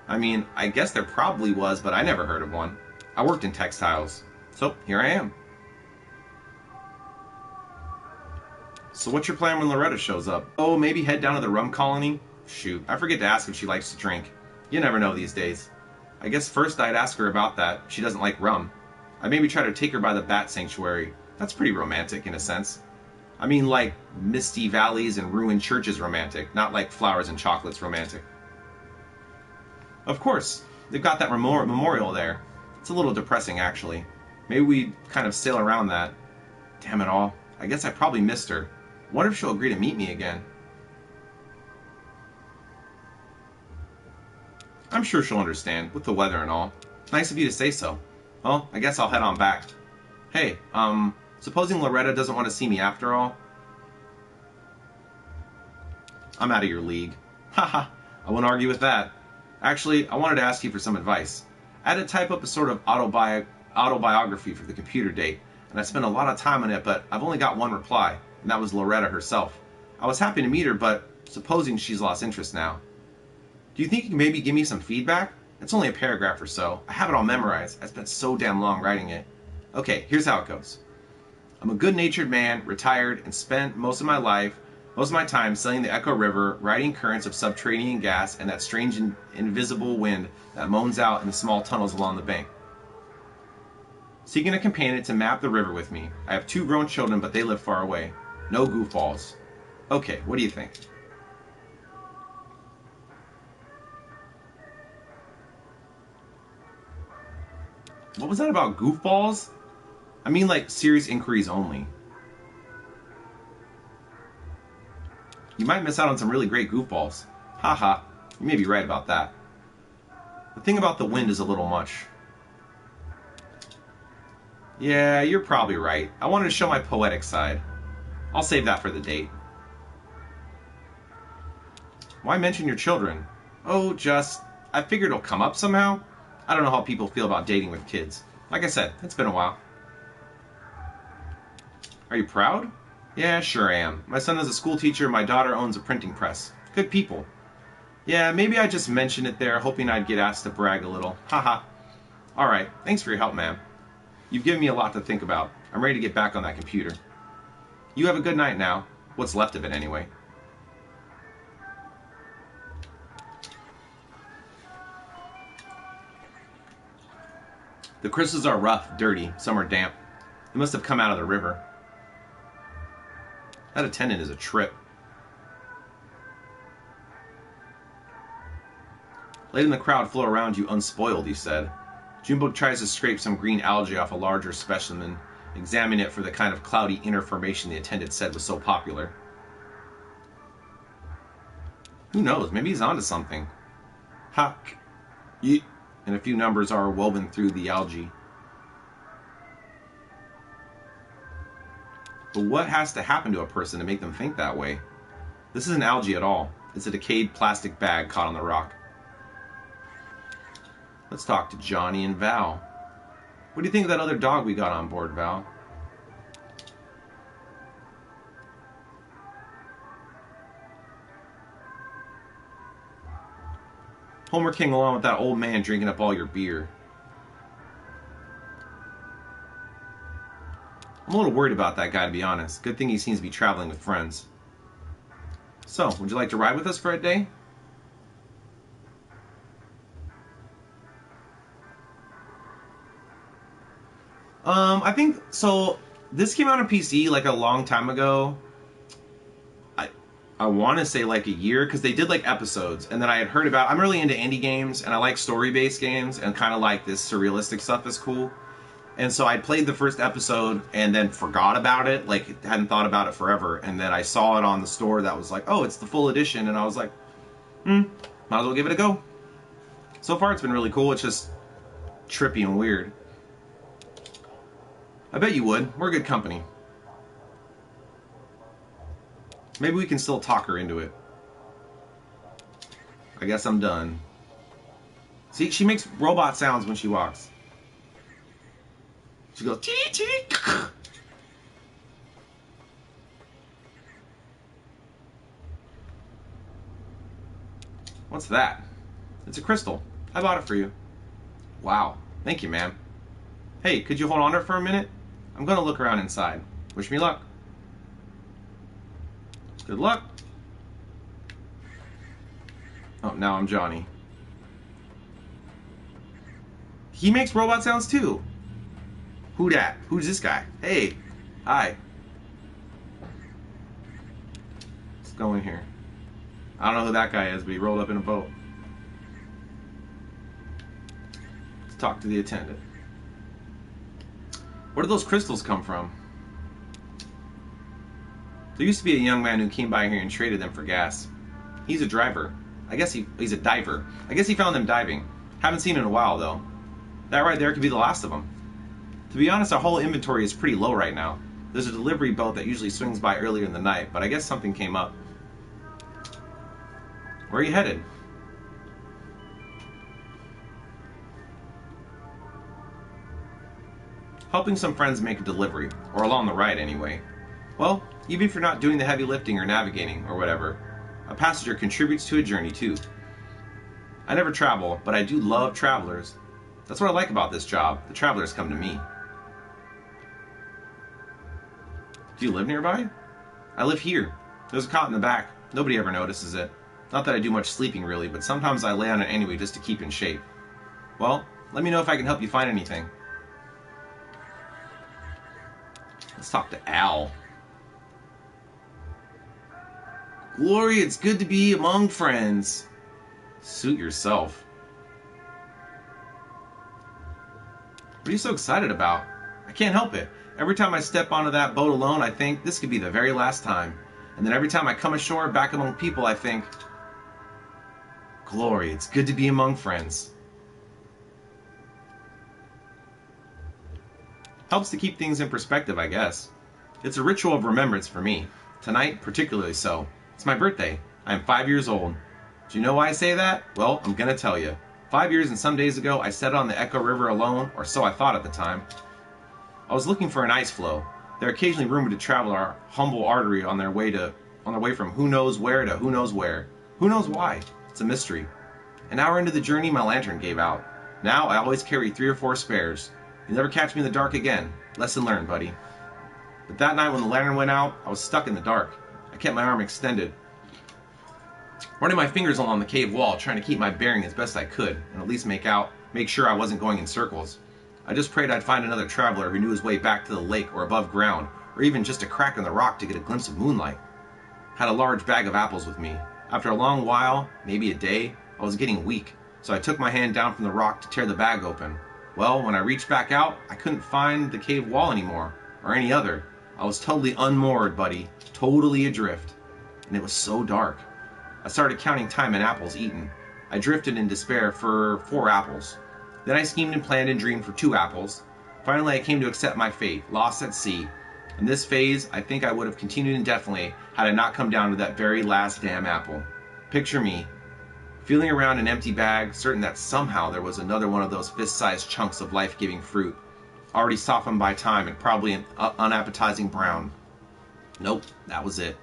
I mean, I guess there probably was, but I never heard of one. I worked in textiles. So, here I am. So what's your plan when Loretta shows up? Oh, maybe head down to the rum colony? Shoot, I forget to ask if she likes to drink. You never know these days. I guess first I'd ask her about that. She doesn't like rum. I'd maybe try to take her by the Bat Sanctuary. That's pretty romantic in a sense. I mean like misty valleys and ruined churches romantic, not like flowers and chocolates romantic. Of course, they've got that memorial there. It's a little depressing actually. Maybe we'd kind of sail around that. Damn it all. I guess I probably missed her. Wonder if she'll agree to meet me again. I'm sure she'll understand, with the weather and all. Nice of you to say so. Well, I guess I'll head on back. Hey, supposing Loretta doesn't want to see me after all? I'm out of your league. Haha, I won't argue with that. Actually, I wanted to ask you for some advice. I had to type up a sort of autobiography for the computer date, and I spent a lot of time on it, but I've only got one reply, and that was Loretta herself. I was happy to meet her, but supposing she's lost interest now. Do you think you can maybe give me some feedback? It's only a paragraph or so. I have it all memorized. I spent so damn long writing it. Okay, here's how it goes. I'm a good-natured man, retired, and spent most of my time sailing the Echo River, riding currents of subterranean gas and that strange invisible wind that moans out in the small tunnels along the bank. Seeking a companion to map the river with me. I have 2 grown children, but they live far away. No goofballs. Okay, what do you think? What was that about goofballs? I mean like serious inquiries only. You might miss out on some really great goofballs. Haha, you may be right about that. The thing about the wind is a little much. Yeah, you're probably right. I wanted to show my poetic side. I'll save that for the date. Why mention your children? Oh, I figured it'll come up somehow. I don't know how people feel about dating with kids. Like I said, it's been a while. Are you proud? Yeah, sure I am. My son is a school teacher, my daughter owns a printing press. Good people. Yeah, maybe I just mentioned it there, hoping I'd get asked to brag a little. Haha. Alright, thanks for your help, ma'am. You've given me a lot to think about. I'm ready to get back on that computer. You have a good night now. What's left of it, anyway. The crystals are rough, dirty, some are damp. They must have come out of the river. That attendant is a trip. Letting the crowd flow around you unspoiled, he said. Junebug tries to scrape some green algae off a larger specimen, examining it for the kind of cloudy inner formation the attendant said was so popular. Who knows, maybe he's onto something. Huck. Yeet. And a few numbers are woven through the algae. But what has to happen to a person to make them think that way? This isn't algae at all. It's a decayed plastic bag caught on the rock. Let's talk to Johnny and Val. What do you think of that other dog we got on board, Val? Homer came along with that old man drinking up all your beer. I'm a little worried about that guy, to be honest. Good thing he seems to be traveling with friends. So, would you like to ride with us for a day? I think, so, this came out on PC like a long time ago. I want to say like a year, because they did like episodes, and then I had heard about, I'm really into indie games, and I like story-based games, and kind of like this surrealistic stuff is cool. And so I played the first episode, and then forgot about it, like hadn't thought about it forever, and then I saw it on the store that was like, oh, it's the full edition, and I was like, might as well give it a go. So far it's been really cool, it's just trippy and weird. I bet you would. We're good company. Maybe we can still talk her into it. I guess I'm done. See, she makes robot sounds when she walks. She goes, tee tee. What's that? It's a crystal. I bought it for you. Wow. Thank you, ma'am. Hey, could you hold on to it for a minute? I'm gonna look around inside. Wish me luck. Good luck. Oh, now I'm Johnny. He makes robot sounds too. Who dat? Who's this guy? Hey. Hi. Let's go in here. I don't know who that guy is, but he rolled up in a boat. Let's talk to the attendant. Where did those crystals come from? There used to be a young man who came by here and traded them for gas. He's a driver. I guess he's a diver. I guess he found them diving. Haven't seen in a while, though. That right there could be the last of them. To be honest, our whole inventory is pretty low right now. There's a delivery boat that usually swings by earlier in the night, but I guess something came up. Where are you headed? Helping some friends make a delivery, or along the ride anyway. Well, even if you're not doing the heavy lifting or navigating or whatever, a passenger contributes to a journey too. I never travel, but I do love travelers. That's what I like about this job. The travelers come to me. Do you live nearby? I live here. There's a cot in the back. Nobody ever notices it. Not that I do much sleeping really, but sometimes I lay on it anyway just to keep in shape. Well, let me know if I can help you find anything. Let's talk to Al. Glory, it's good to be among friends. Suit yourself. What are you so excited about? I can't help it. Every time I step onto that boat alone, I think this could be the very last time. And then every time I come ashore back among people, I think, Glory, it's good to be among friends. Helps to keep things in perspective, I guess. It's a ritual of remembrance for me. Tonight, particularly so. It's my birthday. I am 5 years old. Do you know why I say that? Well, I'm gonna tell you. 5 years and some days ago, I set on the Echo River alone, or so I thought at the time. I was looking for an ice floe. They're occasionally rumored to travel our humble artery on their way from who knows where to who knows where. Who knows why? It's a mystery. An hour into the journey, my lantern gave out. Now I always carry 3 or 4 spares. You'll never catch me in the dark again. Lesson learned, buddy. But that night when the lantern went out, I was stuck in the dark. I kept my arm extended, running my fingers along the cave wall, trying to keep my bearing as best I could, and at least make sure I wasn't going in circles. I just prayed I'd find another traveler who knew his way back to the lake or above ground, or even just a crack in the rock to get a glimpse of moonlight. Had a large bag of apples with me. After a long while, maybe a day, I was getting weak, so I took my hand down from the rock to tear the bag open. Well, when I reached back out, I couldn't find the cave wall anymore, or any other. I was totally unmoored, buddy, totally adrift, and it was so dark. I started counting time in apples eaten. I drifted in despair for 4 apples. Then I schemed and planned and dreamed for 2 apples. Finally, I came to accept my fate, lost at sea. In this phase, I think I would have continued indefinitely had I not come down to that very last damn apple. Picture me, feeling around an empty bag, certain that somehow there was another one of those fist-sized chunks of life-giving fruit, already softened by time and probably an unappetizing brown. Nope, that was it.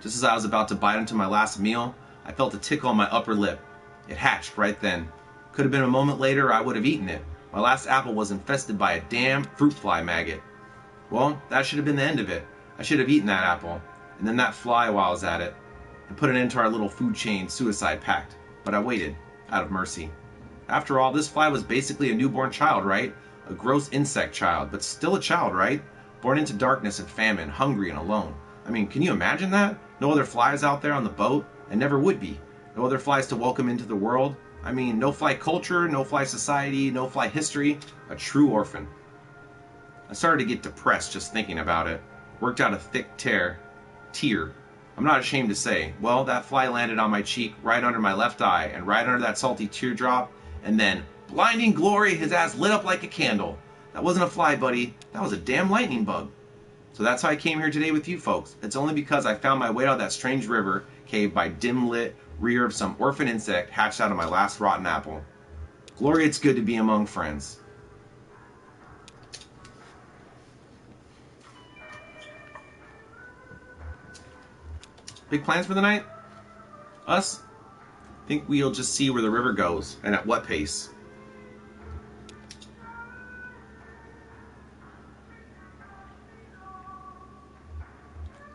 Just as I was about to bite into my last meal, I felt a tickle on my upper lip. It hatched right then. Could have been a moment later or I would have eaten it. My last apple was infested by a damn fruit fly maggot. Well, that should have been the end of it. I should have eaten that apple, and then that fly while I was at it, and put an end to our little food chain suicide pact. But I waited, out of mercy. After all, this fly was basically a newborn child, right? A gross insect child, but still a child, right? Born into darkness and famine, hungry and alone. I mean, can you imagine that? No other flies out there on the boat, and never would be. No other flies to welcome into the world. I mean, no fly culture, no fly society, no fly history. A true orphan. I started to get depressed just thinking about it. Worked out a thick tear. I'm not ashamed to say. Well, that fly landed on my cheek, right under my left eye, and right under that salty teardrop, and then, blinding glory, his ass lit up like a candle. That wasn't a fly, buddy. That was a damn lightning bug. So that's how I came here today with you folks. It's only because I found my way out of that strange river cave by dim-lit rear of some orphan insect hatched out of my last rotten apple. Glory, it's good to be among friends. Big plans for the night? Us? Think we'll just see where the river goes and at what pace.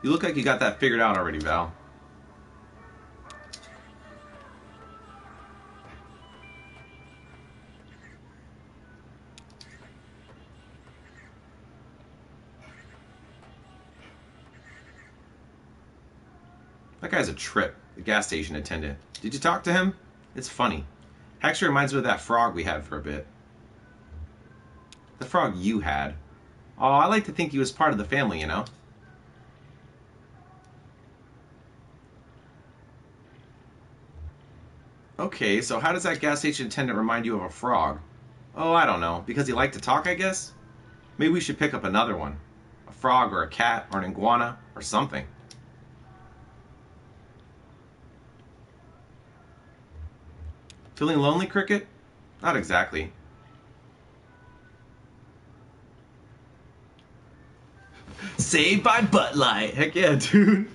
You look like you got that figured out already, Val. That guy's a trip, the gas station attendant. Did you talk to him? It's funny. Actually reminds me of that frog we had for a bit. The frog you had. Oh, I like to think he was part of the family, you know? Okay, so how does that gas station attendant remind you of a frog? Oh, I don't know. Because he liked to talk, I guess? Maybe we should pick up another one. A frog or a cat or an iguana or something. Feeling lonely, Cricket? Not exactly. Saved by Butt Light. Heck yeah, dude.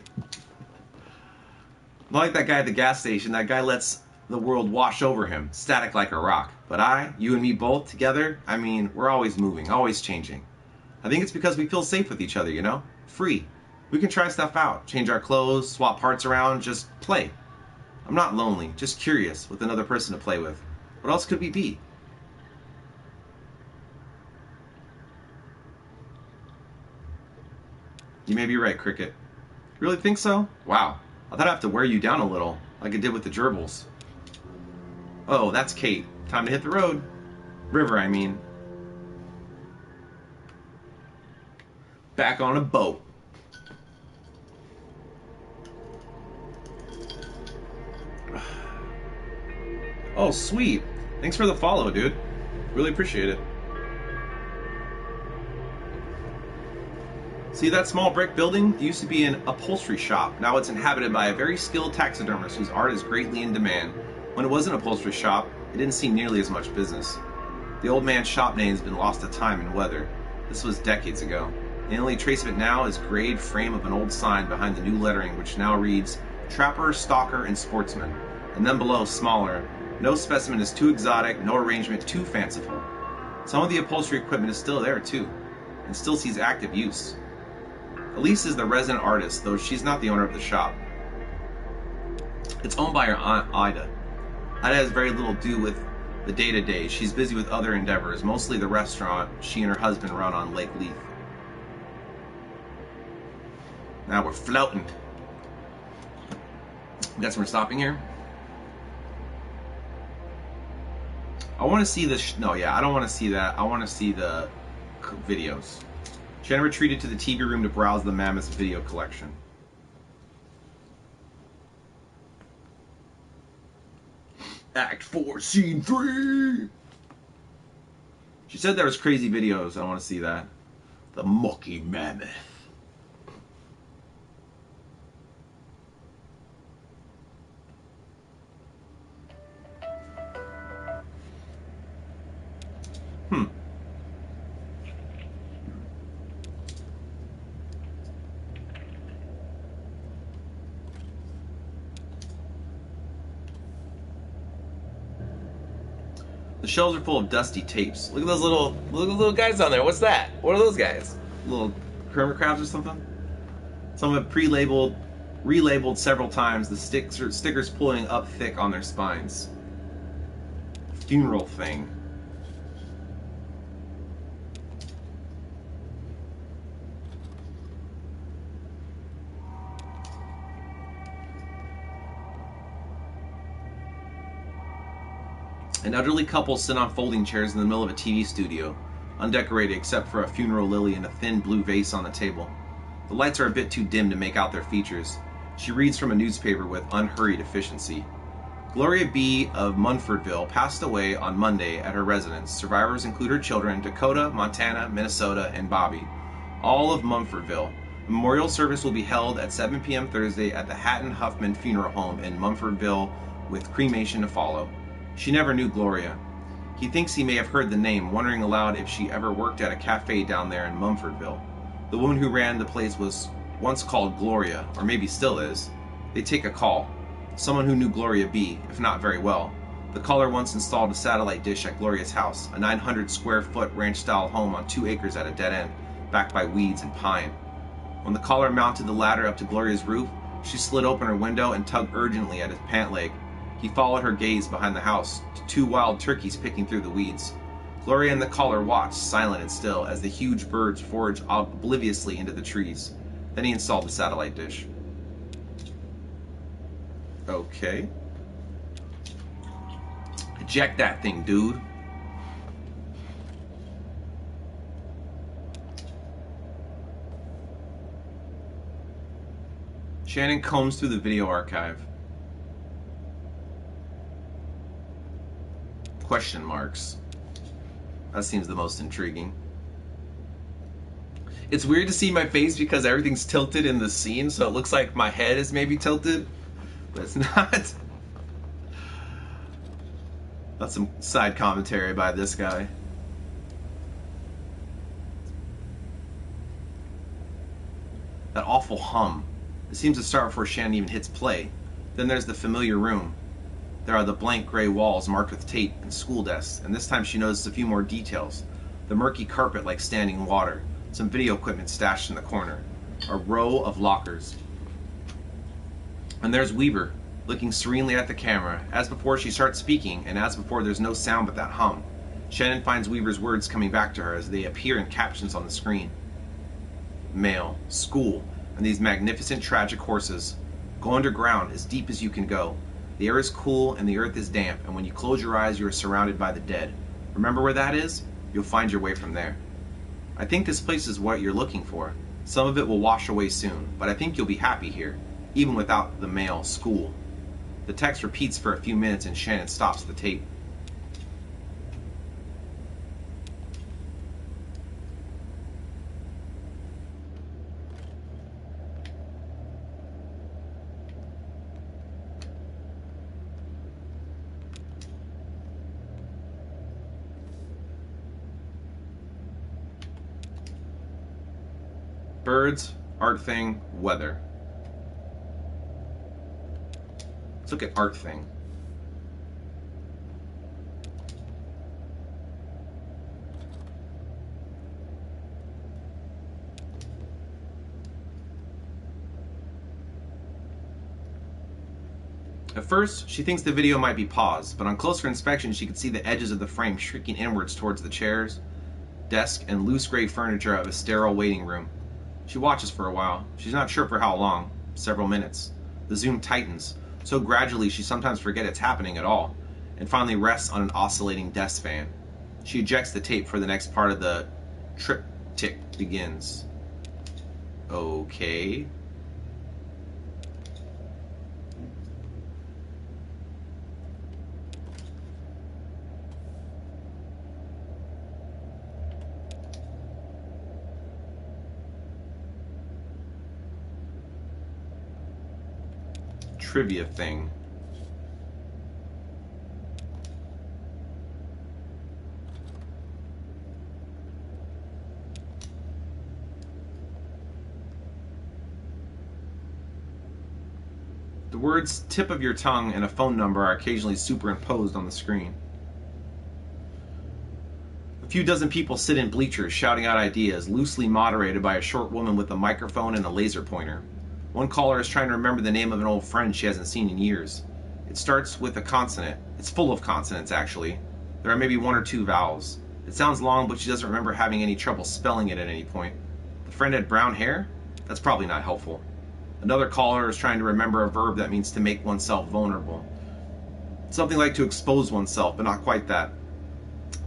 Like that guy at the gas station, that guy lets the world wash over him, static like a rock. But you and me both together, I mean, we're always moving, always changing. I think it's because we feel safe with each other, you know? Free. We can try stuff out, change our clothes, swap parts around, just play. I'm not lonely, just curious with another person to play with. What else could we be? You may be right, Cricket. You really think so? Wow. I thought I'd have to wear you down a little, like I did with the gerbils. Oh, that's Kate. Time to hit the road. River, I mean. Back on a boat. Oh, sweet. Thanks for the follow, dude. Really appreciate it. See that small brick building? It used to be an upholstery shop. Now it's inhabited by a very skilled taxidermist whose art is greatly in demand. When it was an upholstery shop, it didn't see nearly as much business. The old man's shop name has been lost to time and weather. This was decades ago. The only trace of it now is grayed frame of an old sign behind the new lettering, which now reads Trapper, Stalker, and Sportsman. And then below, smaller, no specimen is too exotic, no arrangement too fanciful. Some of the upholstery equipment is still there too, and still sees active use. Elise is the resident artist, though she's not the owner of the shop. It's owned by her aunt Ida. Ida has very little to do with the day-to-day. She's busy with other endeavors, mostly the restaurant she and her husband run on Lake Leith. Now we're floating. Guess we're stopping here. I want to see this. No, yeah, I don't want to see that. I want to see the videos. Jen retreated to the TV room to browse the Mammoth's video collection. Act 4, Scene 3! She said there was crazy videos. I want to see that. The Mucky Mammoth. The shelves are full of dusty tapes. Look at those little guys on there. What's that? What are those guys? Little hermit crabs or something? Some have relabeled several times. The stickers pulling up thick on their spines. Funeral thing. An elderly couple sit on folding chairs in the middle of a TV studio, undecorated except for a funeral lily and a thin blue vase on the table. The lights are a bit too dim to make out their features. She reads from a newspaper with unhurried efficiency. Gloria B. of Munfordville passed away on Monday at her residence. Survivors include her children, Dakota, Montana, Minnesota, and Bobby, all of Munfordville. A memorial service will be held at 7 p.m. Thursday at the Hatton Huffman Funeral Home in Munfordville, with cremation to follow. She never knew Gloria. He thinks he may have heard the name, wondering aloud if she ever worked at a cafe down there in Munfordville. The woman who ran the place was once called Gloria, or maybe still is. They take a call. Someone who knew Gloria B., if not very well. The caller once installed a satellite dish at Gloria's house, a 900-square-foot ranch-style home on 2 acres at a dead end, backed by weeds and pine. When the caller mounted the ladder up to Gloria's roof, she slid open her window and tugged urgently at his pant leg. He followed her gaze behind the house to 2 wild turkeys picking through the weeds. Gloria and the caller watched, silent and still, as the huge birds foraged obliviously into the trees. Then he installed the satellite dish. Okay. Eject that thing, dude. Shannon combs through the video archive. Question marks. That seems the most intriguing. It's weird to see my face because everything's tilted in the scene, so it looks like my head is maybe tilted, but it's not. That's some side commentary by this guy. That awful hum. It seems to start before Shannon even hits play. Then there's the familiar room. There are the blank gray walls marked with tape and school desks, and this time she notices a few more details. The murky carpet like standing water, some video equipment stashed in the corner, a row of lockers. And there's Weaver, looking serenely at the camera. As before, she starts speaking, and as before, there's no sound but that hum. Shannon finds Weaver's words coming back to her as they appear in captions on the screen. Mail, school, and these magnificent tragic horses. Go underground as deep as you can go. The air is cool and the earth is damp, and when you close your eyes, you are surrounded by the dead. Remember where that is? You'll find your way from there. I think this place is what you're looking for. Some of it will wash away soon, but I think you'll be happy here, even without the mail, school. The text repeats for a few minutes and Shannon stops the tape. Birds, art thing, weather. Let's look at art thing. At first, she thinks the video might be paused, but on closer inspection she can see the edges of the frame shrinking inwards towards the chairs, desk, and loose gray furniture of a sterile waiting room. She watches for a while. She's not sure for how long. Several minutes. The zoom tightens, so gradually she sometimes forgets it's happening at all, and finally rests on an oscillating desk fan. She ejects the tape for the next part of the triptych begins. Okay. trivia thing. The words tip of your tongue and a phone number are occasionally superimposed on the screen. A few dozen people sit in bleachers shouting out ideas, loosely moderated by a short woman with a microphone and a laser pointer. One caller is trying to remember the name of an old friend she hasn't seen in years. It starts with a consonant. It's full of consonants, actually. There are maybe one or two vowels. It sounds long, but she doesn't remember having any trouble spelling it at any point. The friend had brown hair? That's probably not helpful. Another caller is trying to remember a verb that means to make oneself vulnerable. Something like to expose oneself, but not quite that.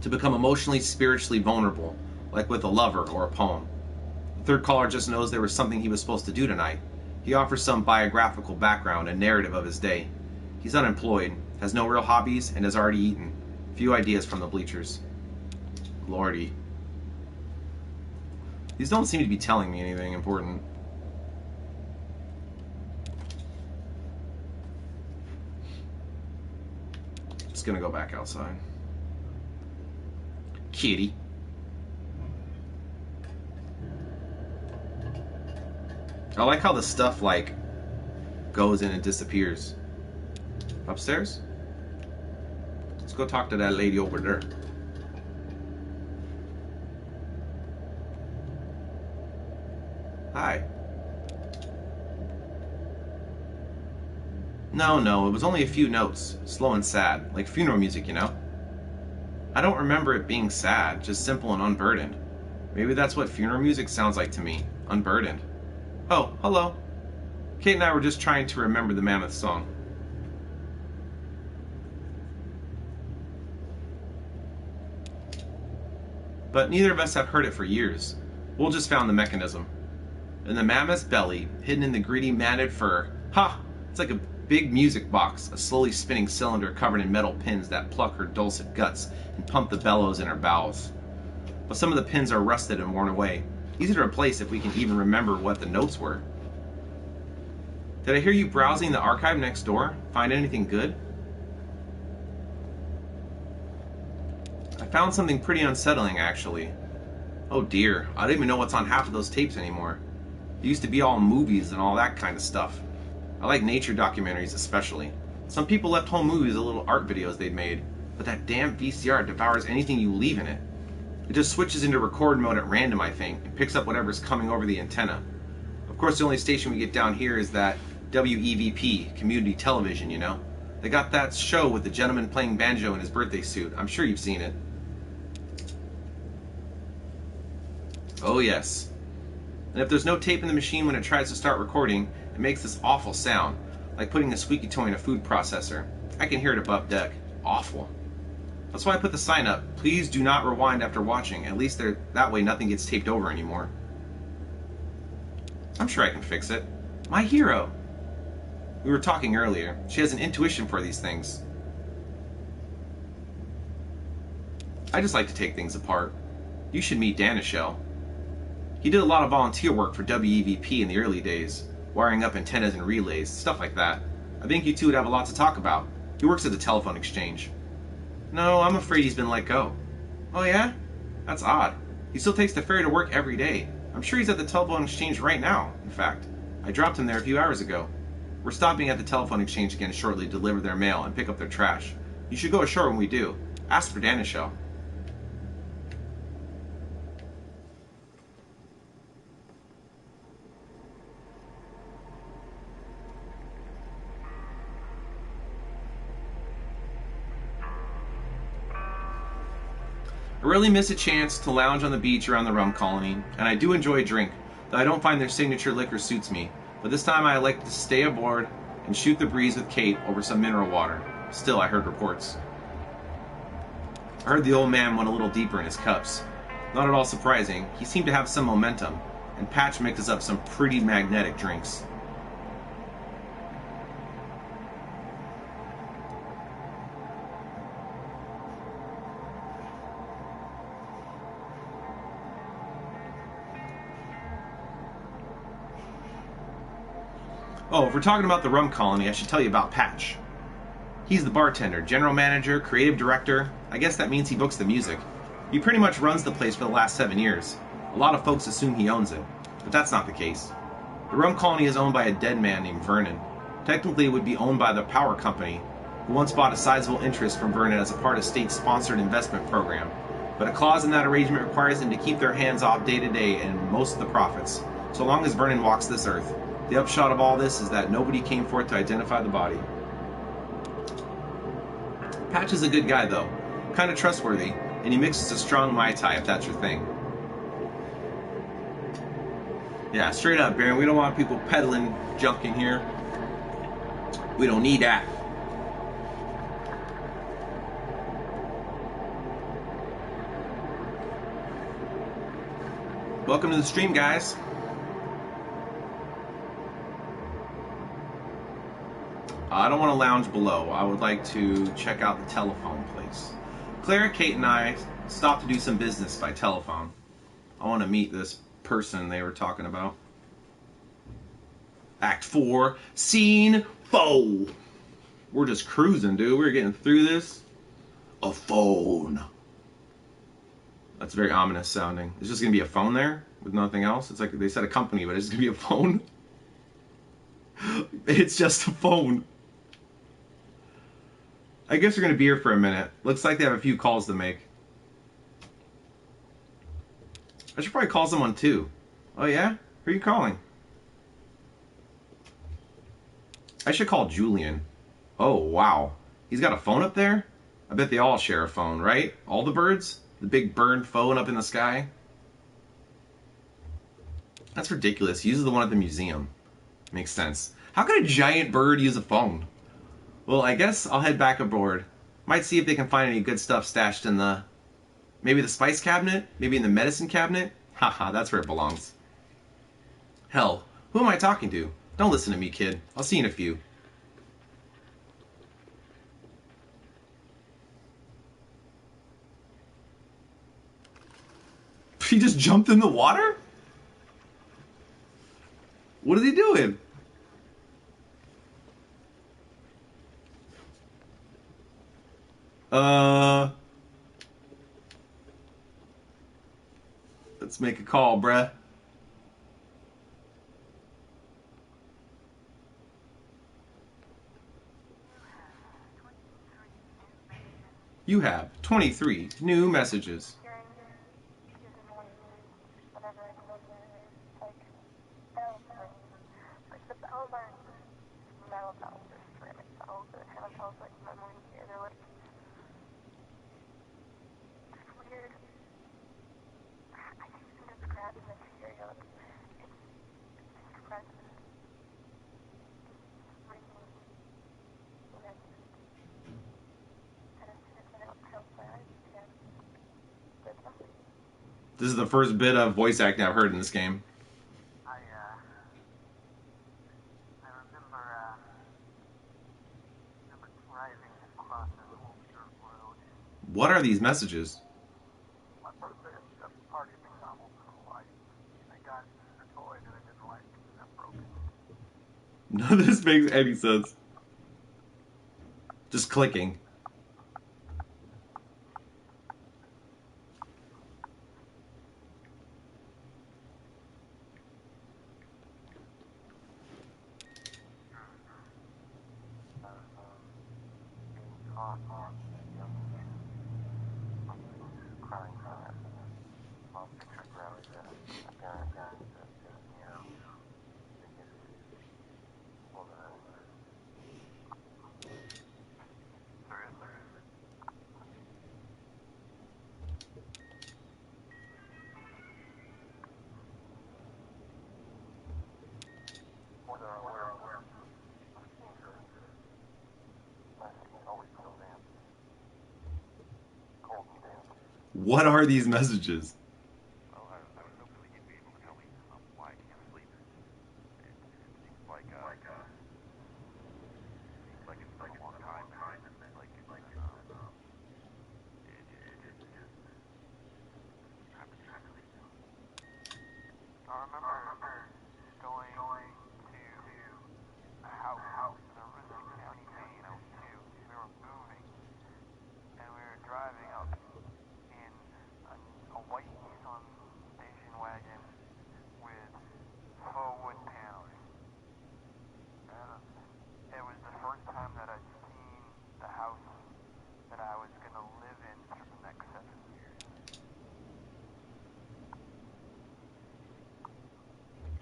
To become emotionally, spiritually vulnerable, like with a lover or a poem. The third caller just knows there was something he was supposed to do tonight. He offers some biographical background and narrative of his day. He's unemployed, has no real hobbies, and has already eaten. Few ideas from the bleachers. Lordy. These don't seem to be telling me anything important. Just gonna go back outside. Kitty. I like how the stuff like goes in and disappears. Upstairs? Let's go talk to that lady over there. Hi. No, it was only a few notes, slow and sad, like funeral music, you know? I don't remember it being sad, just simple and unburdened. Maybe that's what funeral music sounds like to me, unburdened. Oh, hello. Kate and I were just trying to remember the Mammoth song. But neither of us have heard it for years. We'll just found the mechanism. In the mammoth's belly, hidden in the greedy matted fur, ha! It's like a big music box, a slowly spinning cylinder covered in metal pins that pluck her dulcet guts and pump the bellows in her bowels. But some of the pins are rusted and worn away. Easy to replace if we can even remember what the notes were. Did I hear you browsing the archive next door? Find anything good? I found something pretty unsettling, actually. Oh dear, I don't even know what's on half of those tapes anymore. It used to be all movies and all that kind of stuff. I like nature documentaries especially. Some people left home movies of little art videos they'd made, but that damn VCR devours anything you leave in it. It just switches into record mode at random, I think, and picks up whatever's coming over the antenna. Of course, the only station we get down here is that WEVP, community television, you know? They got that show with the gentleman playing banjo in his birthday suit. I'm sure you've seen it. Oh yes. And if there's no tape in the machine when it tries to start recording, it makes this awful sound, like putting a squeaky toy in a food processor. I can hear it above deck. Awful. That's why I put the sign up. Please do not rewind after watching. At least that way nothing gets taped over anymore. I'm sure I can fix it. My hero. We were talking earlier. She has an intuition for these things. I just like to take things apart. You should meet Danishell. He did a lot of volunteer work for WEVP in the early days, wiring up antennas and relays, stuff like that. I think you two would have a lot to talk about. He works at the telephone exchange. No, I'm afraid he's been let go. Oh yeah? That's odd. He still takes the ferry to work every day. I'm sure he's at the telephone exchange right now, in fact. I dropped him there a few hours ago. We're stopping at the telephone exchange again shortly to deliver their mail and pick up their trash. You should go ashore when we do. Ask for Danishell. I really miss a chance to lounge on the beach around the rum colony, and I do enjoy a drink, though I don't find their signature liquor suits me. But this time I like to stay aboard and shoot the breeze with Kate over some mineral water. Still, I heard reports. I heard the old man went a little deeper in his cups. Not at all surprising, he seemed to have some momentum, and Patch mixes up some pretty magnetic drinks. Oh, if we're talking about the rum colony, I should tell you about Patch. He's the bartender, general manager, creative director. I guess that means he books the music. He pretty much runs the place for the last 7 years. A lot of folks assume he owns it, but that's not the case. The rum colony is owned by a dead man named Vernon. Technically, it would be owned by the power company, who once bought a sizable interest from Vernon as a part of state-sponsored investment program. But a clause in that arrangement requires them to keep their hands off day to day and most of the profits, so long as Vernon walks this earth. The upshot of all this is that nobody came forth to identify the body. Patch is a good guy, though. Kind of trustworthy, and he mixes a strong Mai Tai if that's your thing. Yeah, straight up, Baron. We don't want people peddling junk in here. We don't need that. Welcome to the stream, guys. I don't want to lounge below. I would like to check out the telephone place. Claire, Kate, and I stopped to do some business by telephone. I want to meet this person they were talking about. Act 4, Scene 4. We're just cruising, dude. We're getting through this. A phone. That's very ominous sounding. It's just going to be a phone there with nothing else. It's like they said a company, but it's going to be a phone. It's just a phone. I guess we're going to be here for a minute. Looks like they have a few calls to make. I should probably call someone too. Oh yeah? Who are you calling? I should call Julian. Oh wow. He's got a phone up there? I bet they all share a phone, right? All the birds? The big bird phone up in the sky? That's ridiculous. He uses the one at the museum. Makes sense. How could a giant bird use a phone? Well, I guess I'll head back aboard. Might see if they can find any good stuff stashed in the... maybe the spice cabinet? Maybe in the medicine cabinet? Haha, that's where it belongs. Hell, who am I talking to? Don't listen to me, kid. I'll see you in a few. He just jumped in the water? What is he doing? Let's make a call, bruh. You have 23 new messages. This is the first bit of voice acting I've heard in this game. I remember driving across an old dirt road. What are these messages? My birthday is just a party McDonald's for life. I got a toy that I didn't like, and I broke it. None of this makes any sense. Just clicking. What are these messages? Well, I was hoping that you'd be able to tell me why I can't sleep. It seems like it's been a long time. I remember going to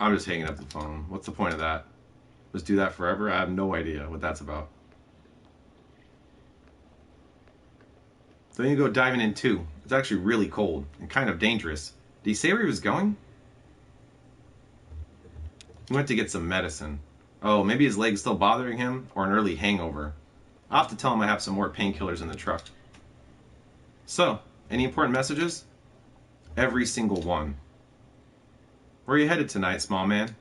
I'm just hanging up the phone. What's the point of that? Just do that forever? I have no idea what that's about. So then you go diving in too. It's actually really cold and kind of dangerous. Did he say where he was going? He went to get some medicine. Oh, maybe his leg's still bothering him, or an early hangover. I'll have to tell him I have some more painkillers in the truck. So, any important messages? Every single one. Where are you headed tonight, small man?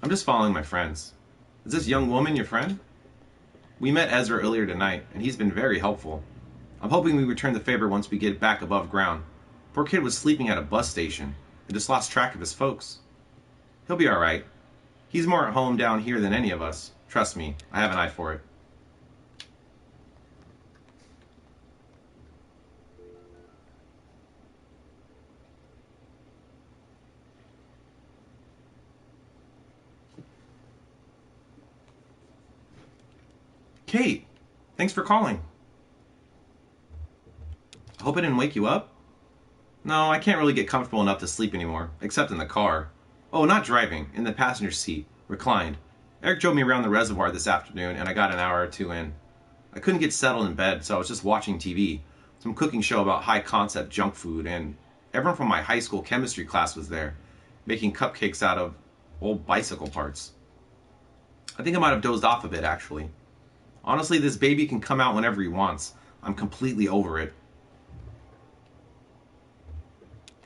I'm just following my friends. Is this young woman your friend? We met Ezra earlier tonight, and he's been very helpful. I'm hoping we return the favor once we get back above ground. Poor kid was sleeping at a bus station and just lost track of his folks. He'll be alright. He's more at home down here than any of us. Trust me, I have an eye for it. Kate, thanks for calling. I hope I didn't wake you up? No, I can't really get comfortable enough to sleep anymore, except in the car. Oh, not driving, in the passenger seat, reclined. Eric drove me around the reservoir this afternoon, and I got an hour or two in. I couldn't get settled in bed, so I was just watching TV, some cooking show about high-concept junk food, and everyone from my high school chemistry class was there, making cupcakes out of old bicycle parts. I think I might have dozed off a bit, actually. Honestly, this baby can come out whenever he wants. I'm completely over it.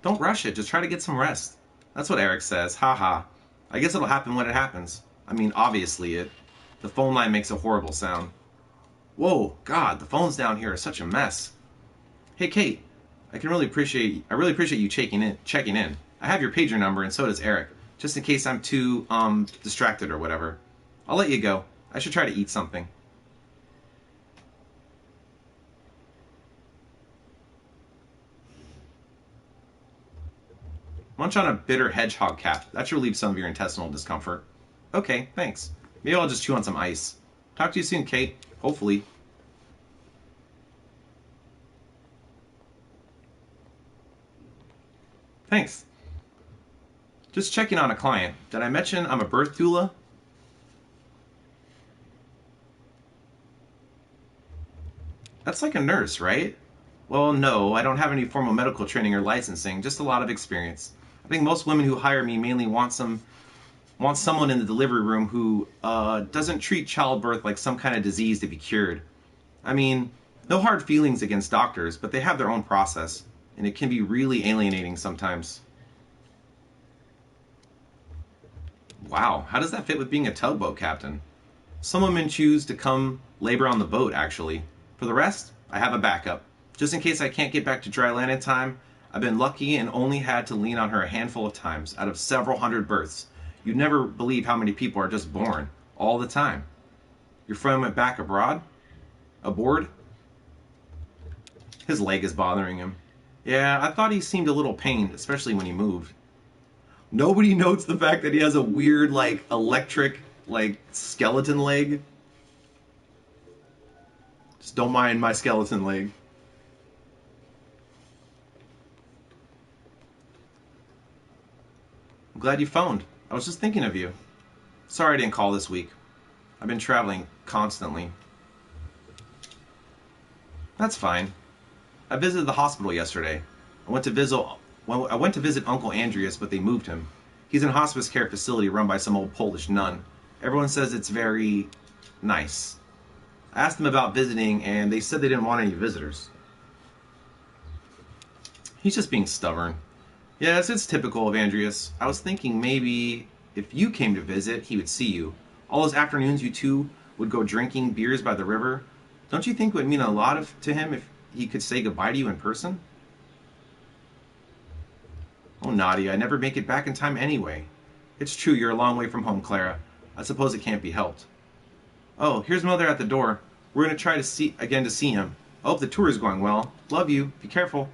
Don't rush it, just try to get some rest. That's what Eric says, haha. I guess it'll happen when it happens. I mean, obviously it. The phone line makes a horrible sound. Whoa, God, the phones down here are such a mess. Hey, Kate, I really appreciate you checking in. I have your pager number, and so does Eric, just in case I'm too, distracted or whatever. I'll let you go. I should try to eat something. Munch on a bitter hedgehog cap. That should relieve some of your intestinal discomfort. Okay, thanks. Maybe I'll just chew on some ice. Talk to you soon, Kate. Hopefully. Thanks. Just checking on a client. Did I mention I'm a birth doula? That's like a nurse, right? Well, no, I don't have any formal medical training or licensing, just a lot of experience. I think most women who hire me mainly want someone in the delivery room who doesn't treat childbirth like some kind of disease to be cured. I mean, no hard feelings against doctors, but they have their own process, and it can be really alienating sometimes. Wow, how does that fit with being a tugboat captain? Some women choose to come labor on the boat, actually. For the rest, I have a backup. Just in case I can't get back to dry land in time, I've been lucky and only had to lean on her a handful of times out of several hundred births. You'd never believe how many people are just born, all the time. Your friend went back abroad? Aboard? His leg is bothering him. Yeah, I thought he seemed a little pained, especially when he moved. Nobody notes the fact that he has a weird, electric, skeleton leg. Just don't mind my skeleton leg. I'm glad you phoned. I was just thinking of you. Sorry I didn't call this week. I've been traveling constantly. That's fine. I visited the hospital yesterday. I went to visit Uncle Andreas, but they moved him. He's in a hospice care facility run by some old Polish nun. Everyone says it's very nice. I asked them about visiting, and they said they didn't want any visitors. He's just being stubborn. Yes, it's typical of Andreas. I was thinking maybe if you came to visit, he would see you. All those afternoons you two would go drinking beers by the river. Don't you think it would mean a lot to him if he could say goodbye to you in person? Oh, Nadia, I never make it back in time anyway. It's true, you're a long way from home, Clara. I suppose it can't be helped. Oh, here's Mother at the door. We're going to try to see him. I hope the tour is going well. Love you. Be careful.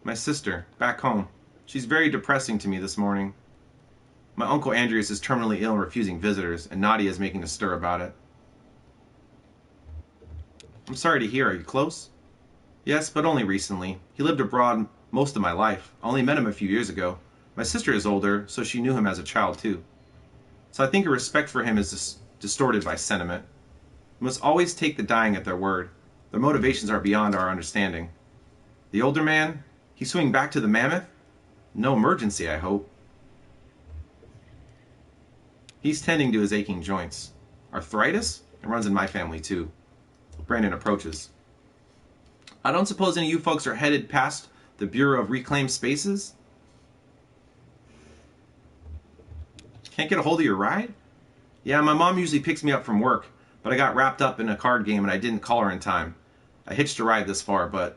My sister, back home. She's very depressing to me this morning. My Uncle Andreas is terminally ill and refusing visitors, and Nadia is making a stir about it. I'm sorry to hear. Are you close? Yes, but only recently. He lived abroad most of my life. I only met him a few years ago. My sister is older, so she knew him as a child too. So I think your respect for him is distorted by sentiment. We must always take the dying at their word. Their motivations are beyond our understanding. The older man, he's swimming back to the mammoth? No emergency, I hope. He's tending to his aching joints. Arthritis? It runs in my family too. Brandon approaches. I don't suppose any of you folks are headed past the Bureau of Reclaimed Spaces? Can't get a hold of your ride? Yeah, my mom usually picks me up from work, but I got wrapped up in a card game and I didn't call her in time. I hitched a ride this far, but...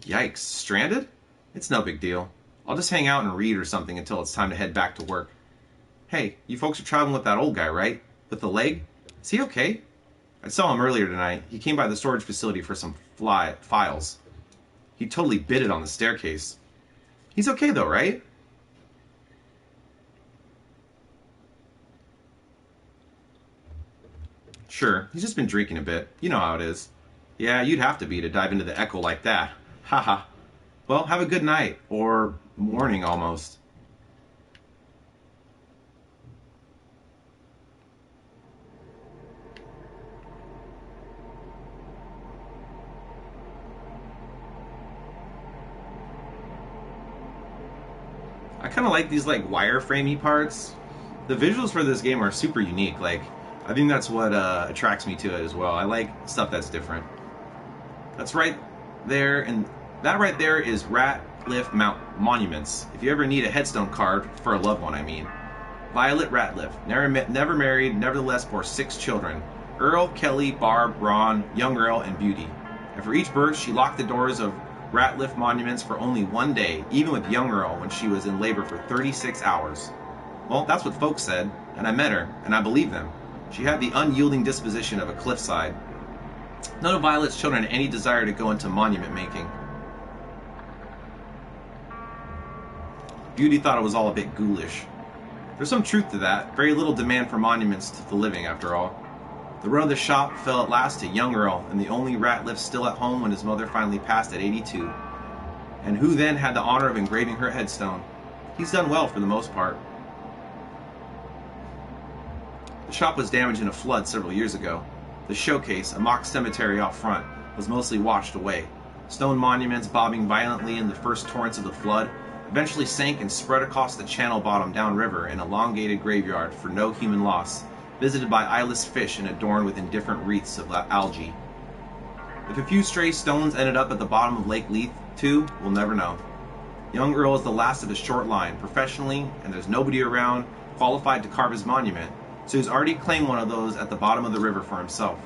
Yikes, stranded? It's no big deal. I'll just hang out and read or something until it's time to head back to work. Hey, you folks are traveling with that old guy, right? With the leg? Is he okay? I saw him earlier tonight. He came by the storage facility for some files. He totally bit it on the staircase. He's okay though, right? Sure, he's just been drinking a bit. You know how it is. Yeah, you'd have to be to dive into the echo like that. Haha. Well, have a good night. Or morning, almost. I kind of like these like wireframey parts. The visuals for this game are super unique. Like, I think that's what attracts me to it as well. I like stuff that's different. That's right there, and that right there is Ratliff Monuments. If you ever need a headstone carved for a loved one, I mean. Violet Ratliff, never married, nevertheless bore 6 children: Earl, Kelly, Barb, Ron, young Earl, and Beauty. And for each birth, she locked the doors of Ratliff Monuments for only one day, even with young Earl when she was in labor for 36 hours. Well, that's what folks said, and I met her, and I believe them. She had the unyielding disposition of a cliffside. None of Violet's children had any desire to go into monument making. Beauty thought it was all a bit ghoulish. There's some truth to that. Very little demand for monuments to the living, after all. The run of the shop fell at last to young Earl, and the only Ratliff still at home when his mother finally passed at 82. And who then had the honor of engraving her headstone? He's done well for the most part. The shop was damaged in a flood several years ago. The showcase, a mock cemetery out front, was mostly washed away. Stone monuments bobbing violently in the first torrents of the flood eventually sank and spread across the channel bottom downriver in an elongated graveyard for no human loss, visited by eyeless fish and adorned with indifferent wreaths of algae. If a few stray stones ended up at the bottom of Lake Leith, too, we'll never know. Young Earl is the last of his short line, professionally, and there's nobody around qualified to carve his monument, so he's already claimed one of those at the bottom of the river for himself.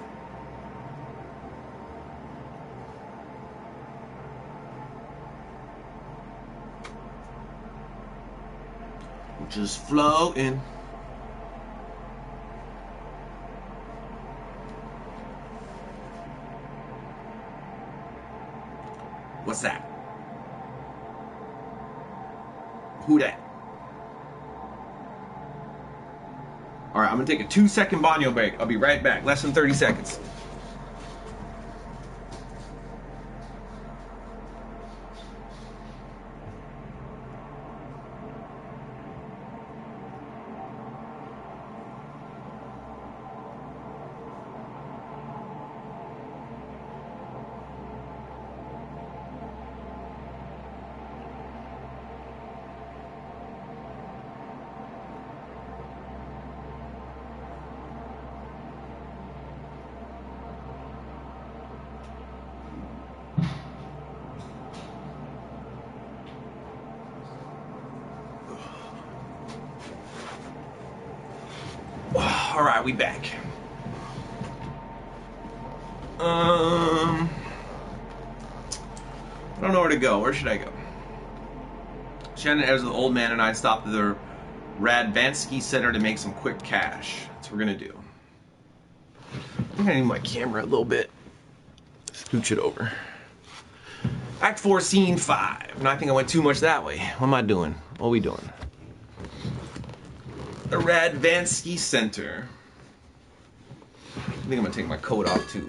Just floating. What's that? Who that? Alright, I'm gonna take a 2-second banyo break. I'll be right back. Less than 30 seconds. Alright, we back. I don't know where to go. Where should I go? Shannon, as the old man and I stopped at the Radvansky Center to make some quick cash. That's what we're gonna do. I think I need my camera a little bit. Scooch it over. Act 4, Scene 5. And I think I went too much that way. What am I doing? What are we doing? The Radvansky Center. I think I'm gonna take my coat off too.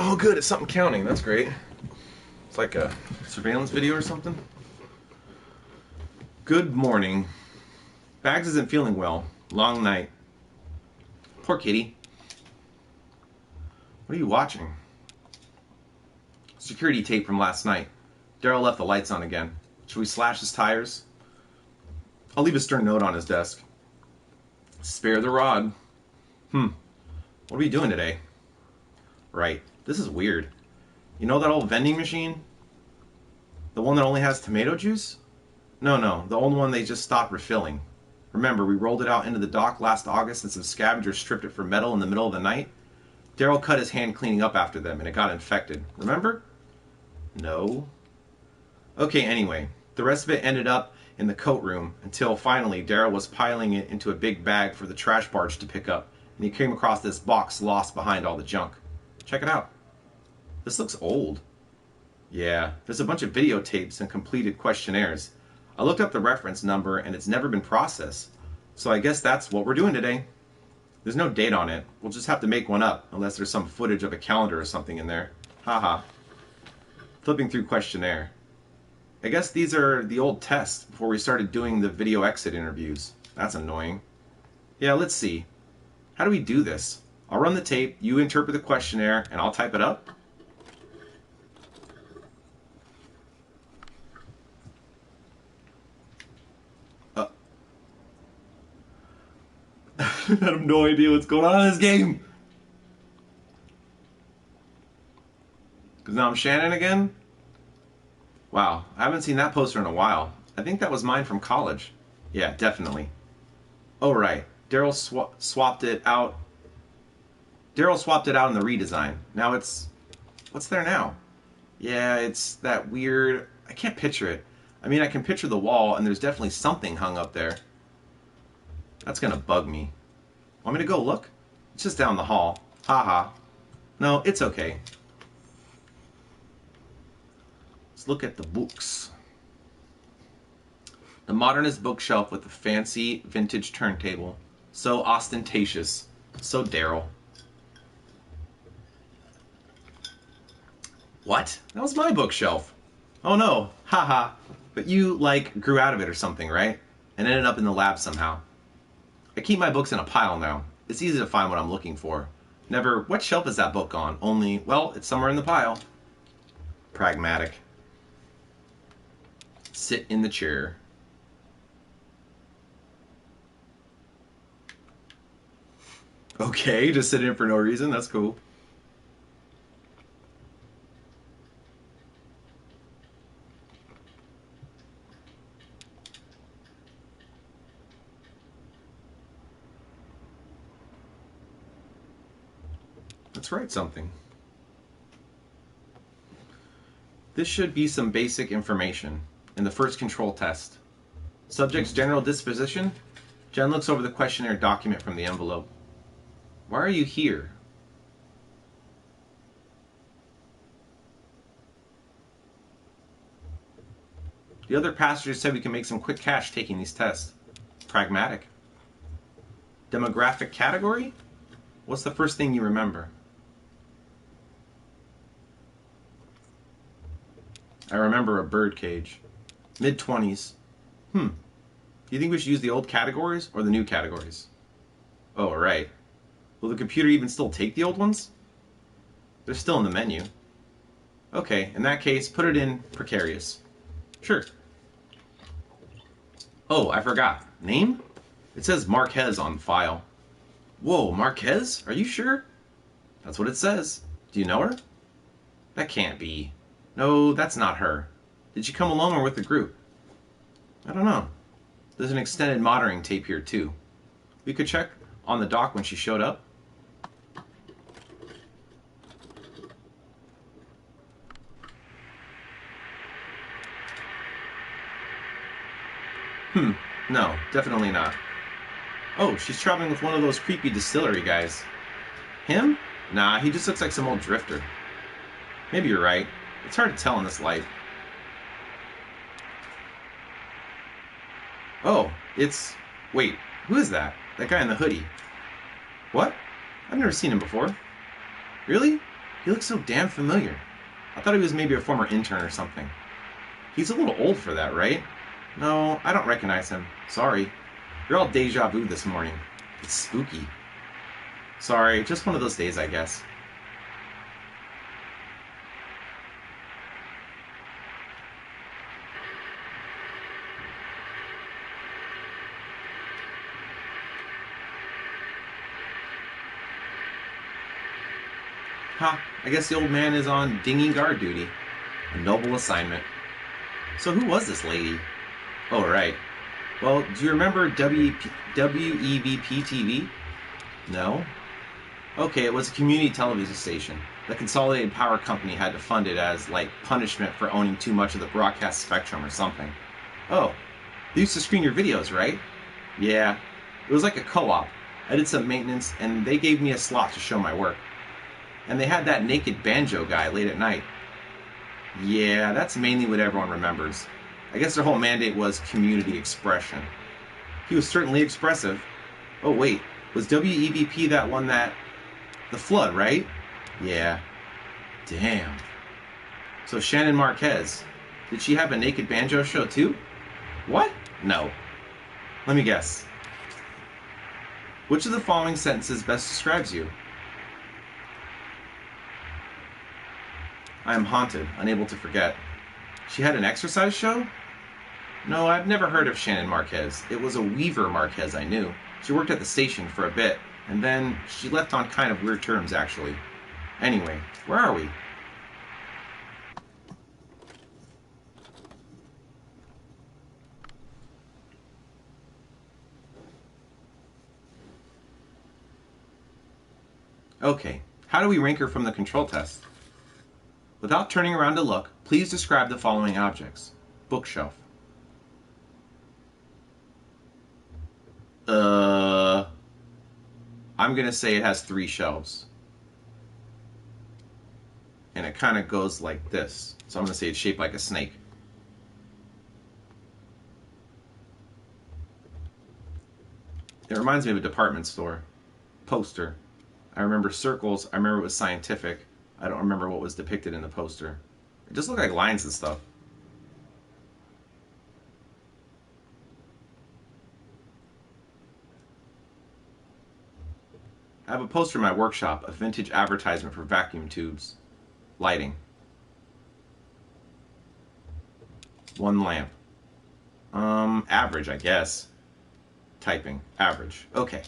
Oh, good. It's something counting. That's great. It's like a surveillance video or something. Good morning. Bags isn't feeling well. Long night. Poor kitty. What are you watching? Security tape from last night. Daryl left the lights on again. Should we slash his tires? I'll leave a stern note on his desk. Spare the rod. What are we doing today? Right. This is weird. You know that old vending machine? The one that only has tomato juice? No, the old one they just stopped refilling. Remember, we rolled it out into the dock last August and some scavengers stripped it for metal in the middle of the night? Daryl cut his hand cleaning up after them and it got infected. Remember? No. Okay, anyway, the rest of it ended up in the coat room until finally Daryl was piling it into a big bag for the trash barge to pick up, and he came across this box lost behind all the junk. Check it out. This looks old. Yeah, there's a bunch of videotapes and completed questionnaires. I looked up the reference number and it's never been processed, so I guess that's what we're doing today. There's no date on it. We'll just have to make one up, unless there's some footage of a calendar or something in there. Haha. Flipping through questionnaire. I guess these are the old tests before we started doing the video exit interviews. That's annoying. Yeah, let's see. How do we do this? I'll run the tape, you interpret the questionnaire, and I'll type it up? I have no idea what's going on in this game. Because now I'm Shannon again? Wow, I haven't seen that poster in a while. I think that was mine from college. Yeah, definitely. Oh, right. Daryl swapped it out. Daryl swapped it out in the redesign. Now it's... What's there now? Yeah, it's that weird... I can't picture it. I mean, I can picture the wall, and there's definitely something hung up there. That's gonna bug me. Want me to go look? It's just down the hall. Haha. No, it's okay. Let's look at the books. The modernist bookshelf with the fancy vintage turntable. So ostentatious. So Daryl. What? That was my bookshelf. Oh no. Haha. But you, like, grew out of it or something, right? And ended up in the lab somehow. I keep my books in a pile now. It's easy to find what I'm looking for. Never, what shelf is that book on? Only, well, it's somewhere in the pile. Pragmatic. Sit in the chair. Okay, just sit in for no reason. That's cool. Let's write something. This should be some basic information in the first control test. Subject's general disposition. Jen looks over the questionnaire document from the envelope. Why are you here? The other passengers said we can make some quick cash taking these tests. Pragmatic. Demographic category? What's the first thing you remember? I remember a bird cage. Mid-20s. Do you think we should use the old categories or the new categories? Oh, right. Will the computer even still take the old ones? They're still in the menu. Okay, in that case, put it in precarious. Sure. Oh, I forgot. Name? It says Marquez on file. Whoa, Marquez? Are you sure? That's what it says. Do you know her? That can't be. No, that's not her. Did she come alone or with the group? I don't know. There's an extended monitoring tape here, too. We could check on the dock when she showed up. No, definitely not. Oh, she's traveling with one of those creepy distillery guys. Him? Nah, he just looks like some old drifter. Maybe you're right. It's hard to tell in this light. Oh, it's... Wait, who is that? That guy in the hoodie. What? I've never seen him before. Really? He looks so damn familiar. I thought he was maybe a former intern or something. He's a little old for that, right? No, I don't recognize him. Sorry. You're all deja vu this morning. It's spooky. Sorry, just one of those days, I guess. Ha, I guess the old man is on dinghy guard duty. A noble assignment. So who was this lady? Oh, right. Well, do you remember WEVP TV? No? Okay, it was a community television station. The Consolidated Power Company had to fund it as, like, punishment for owning too much of the broadcast spectrum or something. Oh, they used to screen your videos, right? Yeah. It was like a co-op. I did some maintenance, and they gave me a slot to show my work. And they had that naked banjo guy late at night. Yeah, that's mainly what everyone remembers. I guess their whole mandate was community expression. He was certainly expressive. Oh wait, was WEVP that one that... The Flood, right? Yeah. Damn. So Shannon Marquez, did she have a naked banjo show too? What? No. Let me guess. Which of the following sentences best describes you? I am haunted, unable to forget. She had an exercise show? No, I've never heard of Shannon Marquez. It was a Weaver Marquez I knew. She worked at the station for a bit, and then she left on kind of weird terms, actually. Anyway, where are we? Okay, how do we rank her from the control test? Without turning around to look, please describe the following objects. Bookshelf. I'm going to say it has 3 shelves. And it kind of goes like this. So I'm going to say it's shaped like a snake. It reminds me of a department store. Poster. I remember circles. I remember it was scientific. I don't remember what was depicted in the poster. It just looked like lines and stuff. I have a poster in my workshop, a vintage advertisement for vacuum tubes. Lighting. 1 lamp. Average, I guess. Typing. Average. Okay.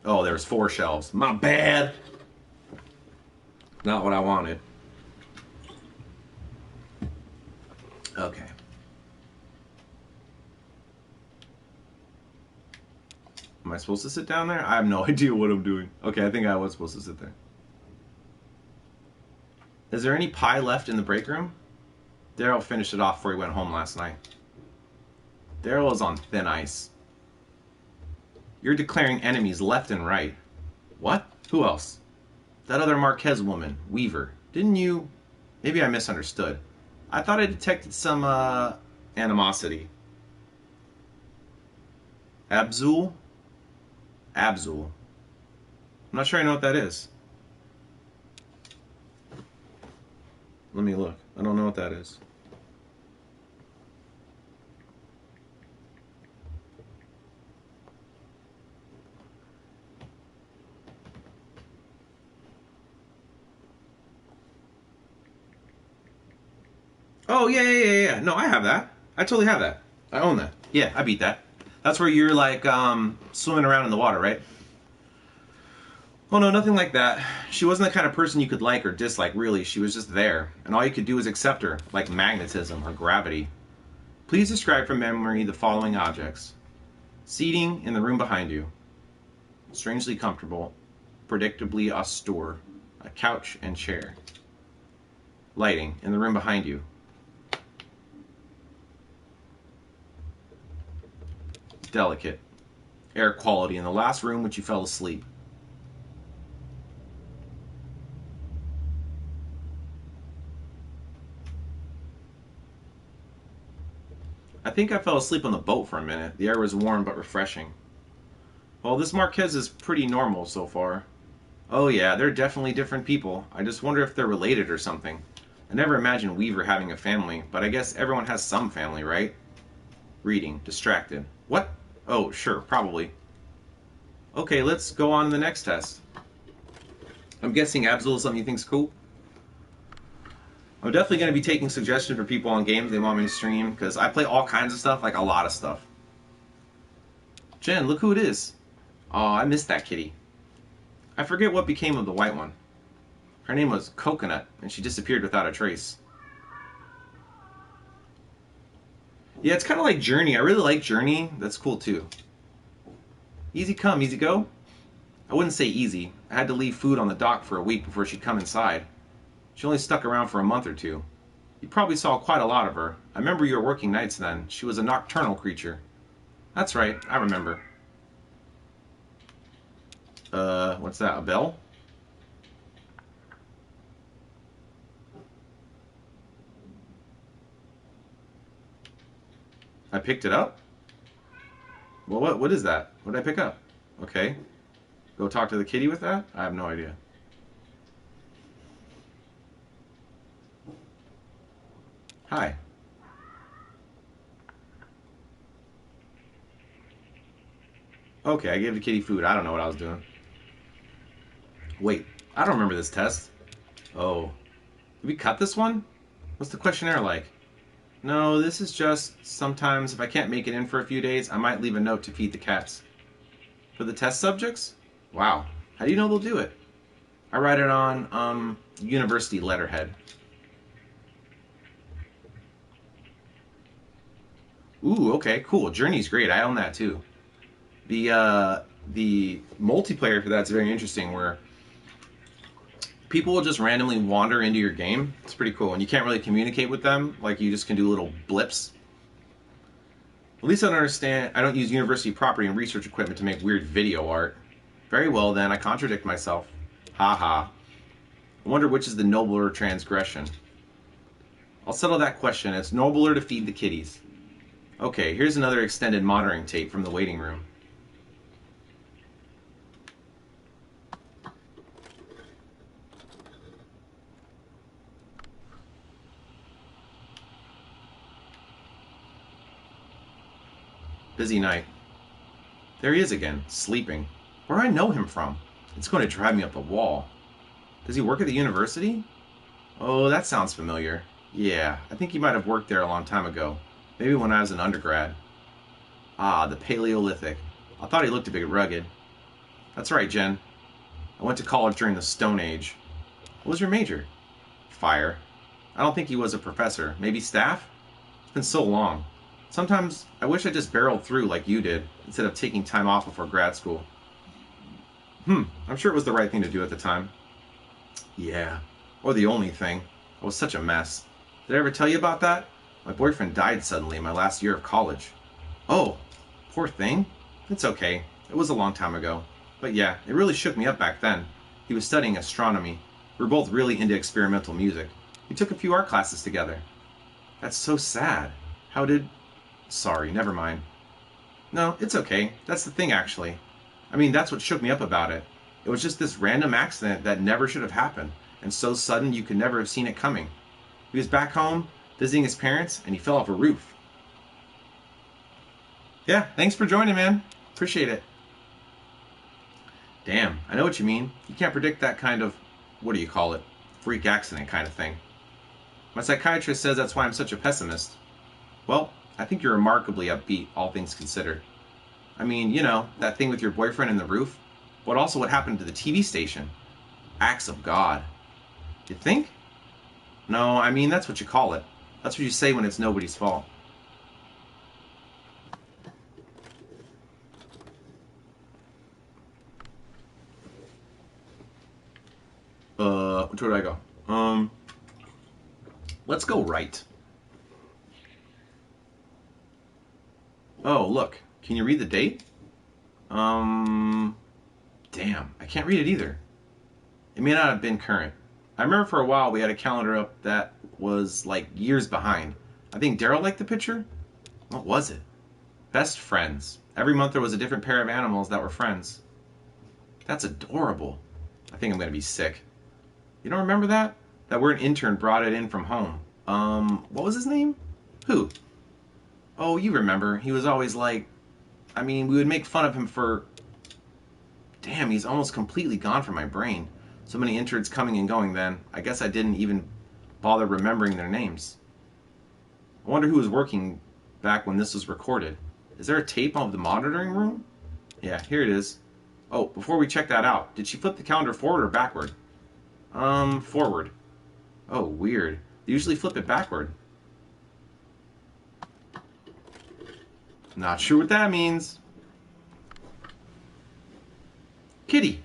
Oh, there's 4 shelves. My bad! Not what I wanted. Okay. Am I supposed to sit down there? I have no idea what I'm doing. Okay, I think I was supposed to sit there. Is there any pie left in the break room? Daryl finished it off before he went home last night. Daryl is on thin ice. You're declaring enemies left and right. What? Who else? That other Marquez woman, Weaver. Didn't you... Maybe I misunderstood. I thought I detected some, animosity. Abzul? Abzul. I'm not sure I know what that is. Let me look. I don't know what that is. Oh, yeah. No, I have that. I totally have that. I own that. Yeah, I beat that. That's where you're, like, swimming around in the water, right? Oh, no, nothing like that. She wasn't the kind of person you could like or dislike, really. She was just there, and all you could do was accept her, like magnetism or gravity. Please describe from memory the following objects. Seating in the room behind you. Strangely comfortable. Predictably austere. A couch and chair. Lighting in the room behind you. Delicate. Air quality in the last room which you fell asleep. I think I fell asleep on the boat for a minute. The air was warm but refreshing. Well, this Marquez is pretty normal so far. Oh yeah, they're definitely different people. I just wonder if they're related or something. I never imagined Weaver having a family, but I guess everyone has some family, right? Reading. Distracted. What? Oh, sure, probably. Okay, let's go on to the next test. I'm guessing Absol is something you think's cool? I'm definitely going to be taking suggestions for people on games they want me to stream, because I play all kinds of stuff, like a lot of stuff. Jen, look who it is. Oh, I missed that kitty. I forget what became of the white one. Her name was Coconut, and she disappeared without a trace. Yeah, it's kind of like Journey. I really like Journey. That's cool, too. Easy come, easy go? I wouldn't say easy. I had to leave food on the dock for a week before she'd come inside. She only stuck around for a month or two. You probably saw quite a lot of her. I remember you were working nights then. She was a nocturnal creature. That's right, I remember. What's that, a bell? I picked it up? Well, what is that? What did I pick up? Okay. Go talk to the kitty with that? I have no idea. Hi. Okay, I gave the kitty food. I don't know what I was doing. Wait, I don't remember this test. Oh. Did we cut this one? What's the questionnaire like? No, this is just sometimes if I can't make it in for a few days, I might leave a note to feed the cats. For the test subjects? Wow. How do you know they'll do it? I write it on, university letterhead. Ooh, okay, cool. Journey's great. I own that too. The multiplayer for that's very interesting, where people will just randomly wander into your game. It's pretty cool, and you can't really communicate with them. Like, you just can do little blips. At least I don't understand. I don't use university property and research equipment to make weird video art. Very well then, I contradict myself. Ha ha. I wonder which is the nobler transgression. I'll settle that question. It's nobler to feed the kitties. Okay, here's another extended monitoring tape from the waiting room. Busy night. There he is again, sleeping. Where do I know him from? It's going to drive me up the wall. Does he work at the university? Oh, that sounds familiar. Yeah, I think he might have worked there a long time ago. Maybe when I was an undergrad. Ah, the Paleolithic. I thought he looked a bit rugged. That's right, Jen. I went to college during the Stone Age. What was your major? Fire. I don't think he was a professor. Maybe staff? It's been so long. Sometimes I wish I just barreled through like you did, instead of taking time off before grad school. I'm sure it was the right thing to do at the time. Yeah, or the only thing. I was such a mess. Did I ever tell you about that? My boyfriend died suddenly in my last year of college. Oh, poor thing. It's okay. It was a long time ago. But yeah, it really shook me up back then. He was studying astronomy. We were both really into experimental music. We took a few art classes together. That's so sad. How did... Sorry, never mind. No, it's okay. That's the thing, actually. I mean, that's what shook me up about it. It was just this random accident that never should have happened, and so sudden you could never have seen it coming. He was back home, visiting his parents, and he fell off a roof. Yeah, thanks for joining, man. Appreciate it. Damn, I know what you mean. You can't predict that kind of, what do you call it, freak accident kind of thing. My psychiatrist says that's why I'm such a pessimist. Well, I think you're remarkably upbeat, all things considered. I mean, you know, that thing with your boyfriend and the roof, but also what happened to the TV station. Acts of God. You think? No, I mean, that's what you call it. That's what you say when it's nobody's fault. Which way do I go? Let's go right. Oh, look. Can you read the date? Damn, I can't read it either. It may not have been current. I remember for a while we had a calendar up that was like years behind. I think Daryl liked the picture? What was it? Best friends. Every month there was a different pair of animals that were friends. That's adorable. I think I'm gonna be sick. You don't remember that? That weird intern brought it in from home. What was his name? Who? Oh, you remember. He was always like... I mean, we would make fun of him for... Damn, he's almost completely gone from my brain. So many interns coming and going then. I guess I didn't even bother remembering their names. I wonder who was working back when this was recorded. Is there a tape of the monitoring room? Yeah, here it is. Oh, before we check that out, did she flip the calendar forward or backward? Forward. Oh, weird. They usually flip it backward. Not sure what that means. Kitty.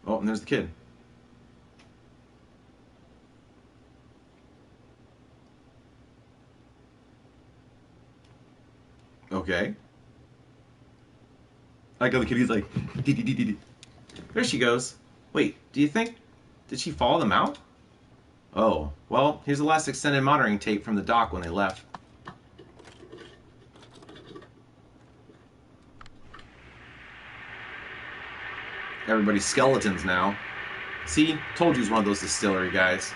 Oh, and there's the kid. Okay. I like how the kitty's like, dee dee dee dee dee. There she goes. Wait, do you think... Did she follow them out? Oh, well, here's the last extended monitoring tape from the dock when they left. Everybody's skeletons now. See, told you he was one of those distillery guys.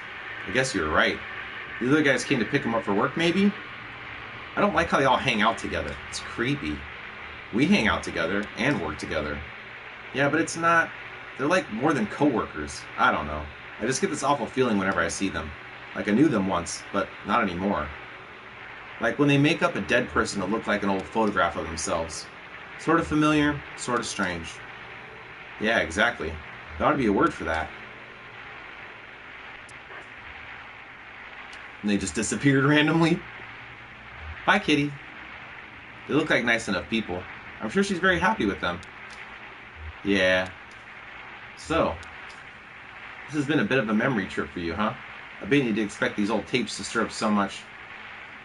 I guess you were right. The other guys came to pick him up for work, maybe? I don't like how they all hang out together. It's creepy. We hang out together and work together. Yeah, but it's not... They're like more than co-workers. I don't know. I just get this awful feeling whenever I see them. Like I knew them once, but not anymore. Like when they make up a dead person to look like an old photograph of themselves. Sort of familiar, sort of strange. Yeah, exactly. There ought to be a word for that. And they just disappeared randomly. Bye, kitty. They look like nice enough people. I'm sure she's very happy with them. Yeah. So, this has been a bit of a memory trip for you, huh? I bet you didn't expect these old tapes to stir up so much.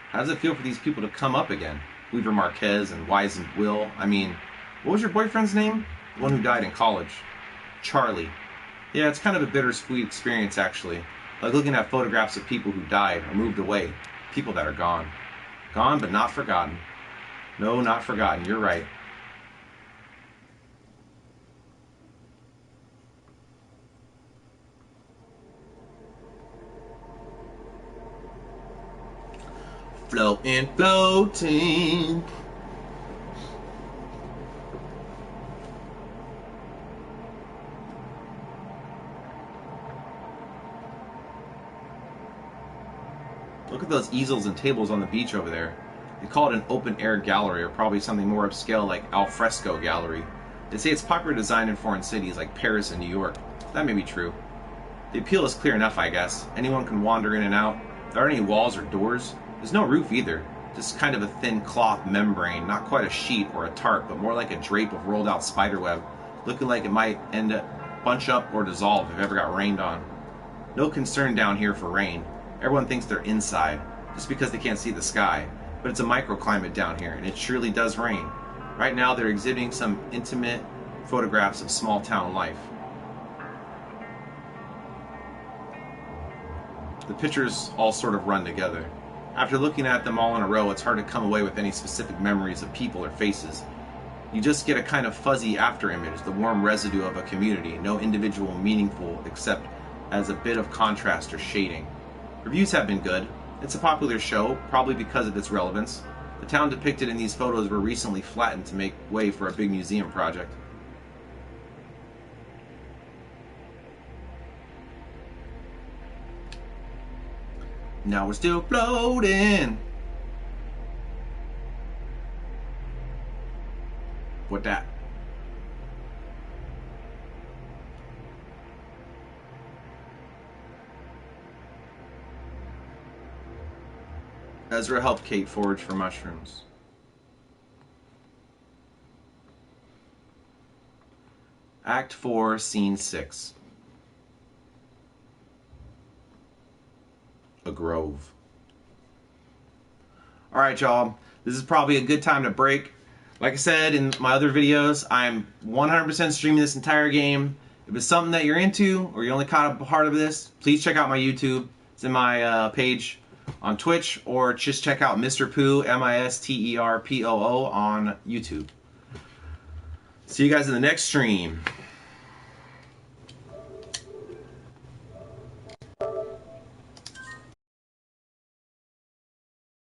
How does it feel for these people to come up again? Weaver Marquez and Wise and Will. I mean, what was your boyfriend's name? The one who died in college. Charlie. Yeah, it's kind of a bittersweet experience, actually. Like looking at photographs of people who died or moved away. People that are gone. Gone, but not forgotten. No, not forgotten. You're right. Floating, floating. Look at those easels and tables on the beach over there. They call it an open-air gallery, or probably something more upscale like al fresco gallery. They say it's popular design in foreign cities like Paris and New York. That may be true. The appeal is clear enough, I guess. Anyone can wander in and out. There aren't any walls or doors. There's no roof either. Just kind of a thin cloth membrane, not quite a sheet or a tarp, but more like a drape of rolled out spiderweb, looking like it might end up bunch up or dissolve if it ever got rained on. No concern down here for rain. Everyone thinks they're inside, just because they can't see the sky. But it's a microclimate down here, and it surely does rain. Right now they're exhibiting some intimate photographs of small town life. The pictures all sort of run together. After looking at them all in a row, it's hard to come away with any specific memories of people or faces. You just get a kind of fuzzy afterimage, the warm residue of a community, no individual meaningful except as a bit of contrast or shading. Reviews have been good. It's a popular show, probably because of its relevance. The town depicted in these photos were recently flattened to make way for a big museum project. Now we're still floating. What that? Ezra helped Kate forage for mushrooms. Act 4, Scene 6. A grove. Alright, y'all. This is probably a good time to break. Like I said in my other videos, I'm 100% streaming this entire game. If it's something that you're into, or you only caught a part of this, please check out my YouTube. It's in my page on Twitch, or just check out Mr. Poo, Misterpoo, on YouTube. See you guys in the next stream.